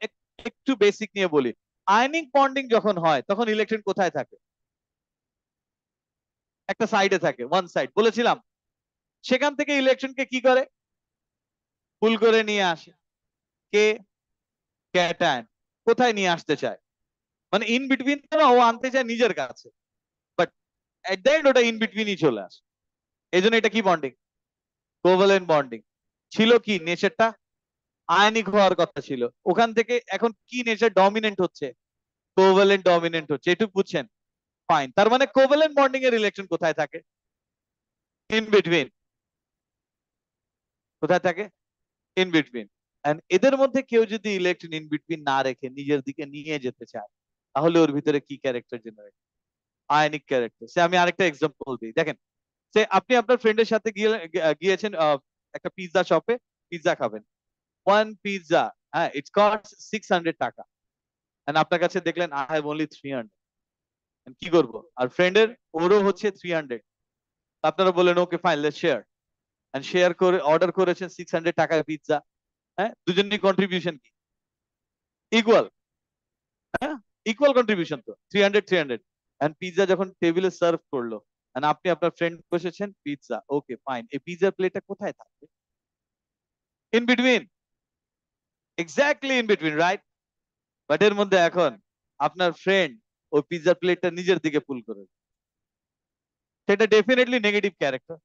একটু বেসিক নিয়ে বলি। আয়নিক বন্ডিং যখন হয় তখন ইলেকট্রন কোথায় থাকে? একটা সাইডে থাকে, ওয়ান সাইড বলেছিলাম। সেখান থেকে ইলেকট্রনকে কি করে? পুল করে নিয়ে আসে কে? ক্যাটায়ন। কোথায় নিয়ে আসতে চায়? মানে ইন বিটুইন না, ও আনতে চায় নিজের কাছে, বাট এট দ্য এন্ড ওটা ইন বিটুইনই চলে আসে। এই জন্য এটা কি বন্ডিং? Covalent bonding. ছিল কি নেচারটা? আয়নিক হওয়ার কথা ছিল, ওখান থেকে এখন কি নেচার ডমিনেন্ট হচ্ছে? কোভ্যালেন্ট ডমিনেন্ট হচ্ছে। এটুকু বুঝছেন? ফাইন। তার মানে কোভ্যালেন্ট বন্ডিং এর ইলেকট্রন কোথায় থাকে? In between. কোথায় থাকে? In between. এন্ড এদের মধ্যে কেউ যদি ইলেকট্রন ইন বিটুইন না রেখে নিজের দিকে নিয়ে যেতে চায়, তাহলে ওর ভিতরে কি ক্যারেক্টার জেনারেট? Ionic character. সে আমি আরেকটা এক্সাম্পল দিই, দেখেন। সে আপনি আপনার ফ্রেন্ডের সাথে গিয়েছেন একটা পিৎজা শপে, পিৎজা খাবেন। ওয়ান পিৎজা, হ্যাঁ, ইটস কস্ট 600 টাকা। এন্ড আপনার কাছে দেখলেন আই হ্যাভ অনলি 300। কি করবো? আর ফ্রেন্ডের ওরও হচ্ছে 300। আপনারা বললেন okay fine, let's share. And share করে অর্ডার করেছেন 600 টাকার পিৎজা। হ্যাঁ, দুজনের কন্ট্রিবিউশন কি? ইকুয়াল। হ্যাঁ, ইকুয়াল কন্ট্রিবিউশন তো, 300 300। এন্ড পিৎজা যখন টেবিলে সার্ভ করলো, এন্ড আপনি আপনার ফ্রেন্ড বসেছেন, পিৎজা ওকে ফাইন, এই পিৎজার প্লেটটা কোথায় থাকবে? In between. Exactly in between, right? But এর মধ্যে এখন আপনার ফ্রেন্ড ওই পিৎজা প্লেটটা নিজের দিকে পুল করে, সেটা ডেফিনেটলি নেগেটিভ ক্যারেক্টার।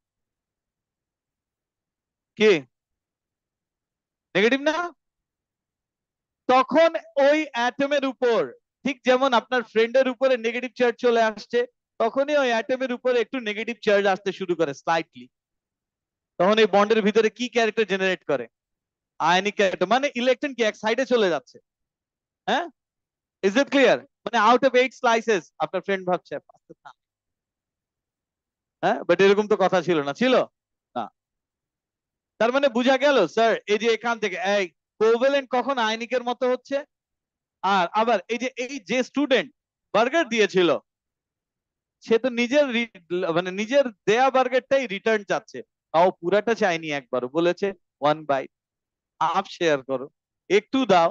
কি নেগেটিভ না? তখন ওই অ্যাটমের উপর, ঠিক যেমন আপনার ফ্রেন্ডের উপরে নেগেটিভ চার্জ চলে আসছে, তখনই ওই অ্যাটমের উপরে একটু নেগেটিভ চার্জ আসতে শুরু করে স্লাইটলি। তখন এই বন্ডের ভিতরে কি ক্যারেক্টার জেনারেট করে? আয়নিক ক্যারেক্টার, মানে ইলেকট্রন কি এক সাইডে চলে যাচ্ছে। হ্যাঁ, ইজ ইট ক্লিয়ার? মানে আউট অফ 8 স্লাইসেস আপনার ফ্রেন্ড ভাবছে হ্যাঁ, বাট এরকম তো কথা ছিল না, ছিল না। তার মানে বোঝা গেল স্যার, এই যে এখান থেকে এই কোভ্যালেন্ট কখন আয়নিকের মতো হচ্ছে। আর আবার এই যে স্টুডেন্ট বার্গার দিয়েছিল, সে তো নিজের মানে নিজের দেয়া বার্গারটাই রিটার্ন চাচ্ছে, তাও পুরাটা চাইনি, একবারও বলেছে 1 বাইট, হাফ শেয়ার করো, একটু দাও,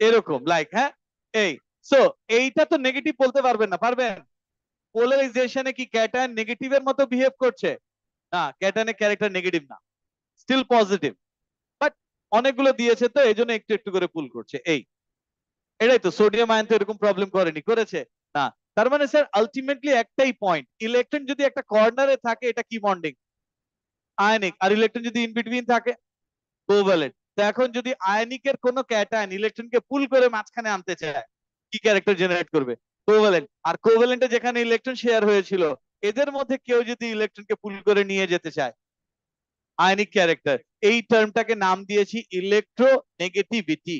এরকম লাইক। হ্যাঁ, এই সো এইটা তো নেগেটিভ বলতে পারবেন না, পারবেন? পোলারাইজেশনে কি ক্যাটায়ন নেগেটিভের মতো বিহেভ করছে? না, ক্যাটায়নের ক্যারেক্টার নেগেটিভ না, স্টিল পজিটিভ। বাট অনেকগুলো দিয়েছে তো এই জন্য একটু একটু করে পুল করছে। এটাই তো, সোডিয়াম আয়ন তো এরকম প্রবলেম করেনি, করেছে? না। তার মানে স্যার আলটিমেটলি একটাই পয়েন্ট, ইলেকট্রন যদি একটা কর্নারে থাকে এটা কি বন্ডিং? আয়নিক। আর ইলেকট্রন যদি ইন বিটুইন থাকে কোভ্যালেন্ট। তো এখন যদি আয়নিকের কোনো ক্যাটায়ন ইলেকট্রনকে পুল করে মাঝখানে আনতে চায়, কি ক্যারেক্টার জেনারেট করবে? কোভ্যালেন্ট। আর কোভ্যালেন্টে যেখানে ইলেকট্রন শেয়ার হয়েছিল, এদের মধ্যে কেউ যদি ইলেকট্রনকে পুল করে নিয়ে যেতে চায়, আয়নিক ক্যারেক্টার। এই টার্মটাকে নাম দিয়েছি ইলেকট্রোনেগেটিভিটি।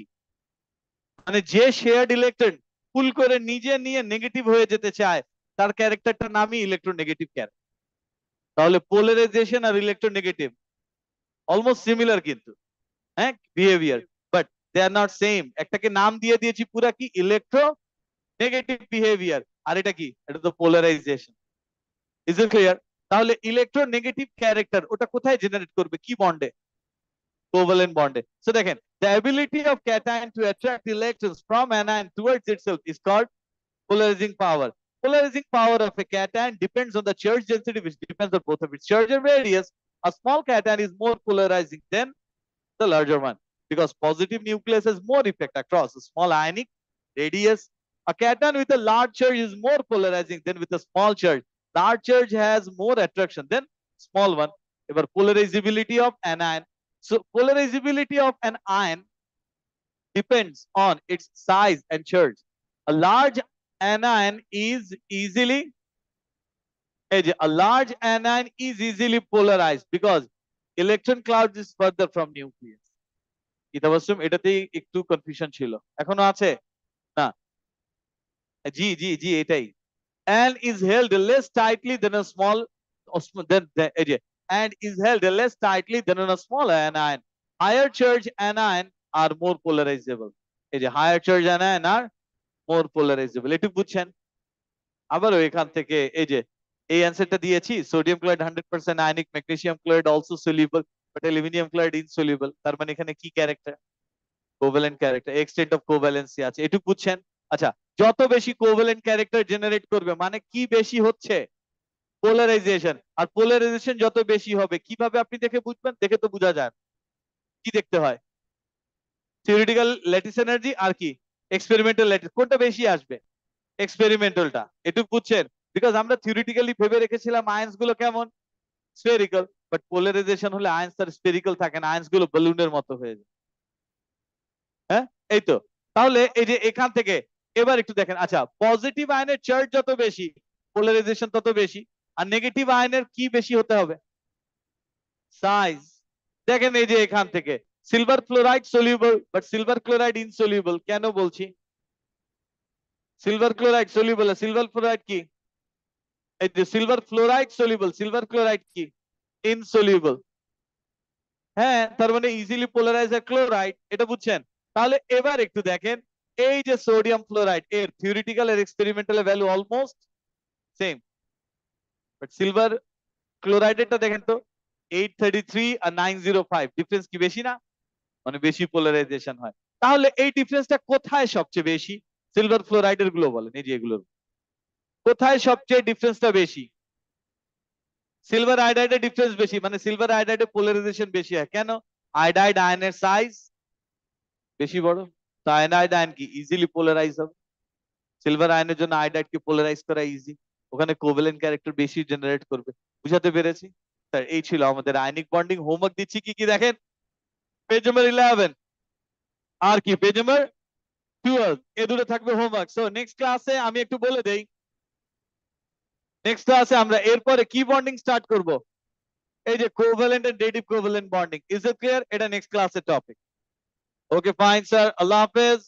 মানে যে শেয়ার্ড ইলেকট্রন পুল করে নিজে নিয়ে নেগেটিভ হয়ে যেতে চায়, তার ক্যারেক্টারটার নামই ইলেকট্রোনেগেটিভ ক্যারেক্টার। তাহলে পোলারাইজেশন আর ইলেকট্রোনেগেটিভ অলমোস্ট সিমিলার কিন্তু, হ্যাঁ, behaviour, but they are not same. একটাকে নাম দিয়ে দিয়েছি পুরা কি ইলেকট্রো নেগেটিভ বিহেভিয়ার, আর এটা কি, এটা তো পোলারাইজেশন। Is it clear? তাহলে ইলেকট্রোনেগেটিভ ক্যারেক্টার ওটা কোথায় জেনারেট করবে, কি বন্ডে? কোভ্যালেন্ট বন্ডে। সো দেখেন, the ability of cation to attract electrons from anion towards itself is called polarizing power. Polarizing power of a cation depends on the charge density, which depends on both of its charge and radius. A small cation is more polarizing than the larger one because positive nucleus has more effect across a small ionic radius. A cation with a large charge is more polarizing than with a small charge. Large charge has more attraction than small one. Ever polarizability of anion. So polarizability of an ion depends on its size and charge. A large anion is easily polarized because electron cloud is further from nucleus. ইতাবাসুম এটাতেই একটু কনফিউশন ছিল, এখনো আছে? না, জি জি জি এটাই। And is held less tightly than a small and is held less tightly than a small anion. Higher charge anion are more polarizable. এই যে higher charge anion are more polarizable, একটু বুঝছেন? আবারও এখান থেকে এই অ্যান্সারটা দিয়েছি, sodium chloride 100% ionic, magnesium chloride also soluble, but aluminium chloride insoluble. তার মানে এখানে কি character? Covalent character, extent of covalency আছে, একটু বুঝছেন? আচ্ছা, যত বেশি কোভ্যালেন্ট ক্যারেক্টার জেনারেট করবে মানে কি বেশি হচ্ছে? পোলারাইজেশন। আর পোলারাইজেশন যত বেশি হবে, কিভাবে আপনি দেখে বুঝবেন? দেখে তো বোঝা যায়, কি দেখতে হয়? থিওরিটিক্যাল ল্যাটিস এনার্জি আর কি এক্সপেরিমেন্টাল ল্যাটিস, কোনটা বেশি আসবে? এক্সপেরিমেন্টালটা। একটু বুঝছেন? বিকজ আমরা থিওরিটিক্যালি ভেবে রেখেছিলাম আয়ন্স গুলো কেমন, স্ফেরিক্যাল, বাট পোলারাইজেশন হলে আয়ন্স আর স্ফেরিক্যাল থাকে না, আয়ন্স গুলো বালুনের মতো হয়ে যায়। হ্যাঁ, এই তো। তাহলে এই যে এখান থেকে এবার একটু দেখেন, আচ্ছা, পজিটিভ আয়নের চার্জ যত বেশি পোলারাইজেশন তত বেশি, আর নেগেটিভ আয়নের কি বেশি হতে হবে? সাইজ। দেখেন এই যে এখান থেকে silver chloride soluble but silver chloride insoluble, কেন বলছি silver chloride soluble? Silver chloride কি, এই যে silver fluoride soluble, silver chloride কি ইনসলিউবল। হ্যাঁ, তার মানে ইজিলি পোলারাইজ ক্লোরাইড, এটা বুঝছেন? তাহলে এবার একটু দেখেন, এই যে সোডিয়াম ফ্লোরাইড, এর থিওরিটিক্যাল আর experimental value almost same, but silver ক্লোরাইডেরটা দেখেন তো 833 আর 905, ডিফারেন্স কি বেশি না? মানে বেশি পোলারাইজেশন হয়। তাহলে এই ডিফারেন্সটা কোথায় সবচেয়ে বেশি? সিলভার ফ্লোরাইডের গুলো বলেন, এই যে এগুলোর কোথায় সবচেয়ে ডিফারেন্সটা বেশি? সিলভার আয়োডাইডে ডিফারেন্স বেশি, মানে সিলভার আয়োডাইডে পোলারাইজেশন বেশি হয়, কেন? আয়োডাইড আয়নের সাইজ বেশি বড়, তো আয়নাইড আয়ন কি ইজিলি পোলারাইজ হবে। সিলভার আয়নের জন্য আয়োডাইডকে পোলারাইজ করা ইজি, ওখানে কোভ্যালেন্ট ক্যারেক্টার বেশি জেনারেট করবে। বুঝাতে পেরেছি স্যার? এই ছিল আমাদের আয়নিক বন্ডিং। হোমওয়ার্ক দিচ্ছি কি কি দেখেন, পেজ নাম্বার 11 আর কি পেজ নাম্বার 12, এ দুটো থাকবে হোমওয়ার্ক। সো নেক্সট ক্লাসে আমি একটু বলে দেই, নেক্সট ক্লাসে আমরা এরপরে কি বন্ডিং স্টার্ট করব, এই যে covalent and dative covalent bonding. Is it clear? এটা নেক্সট ক্লাসের টপিক। ওকে ফাইন স্যার, আল্লাহ হাফেজ।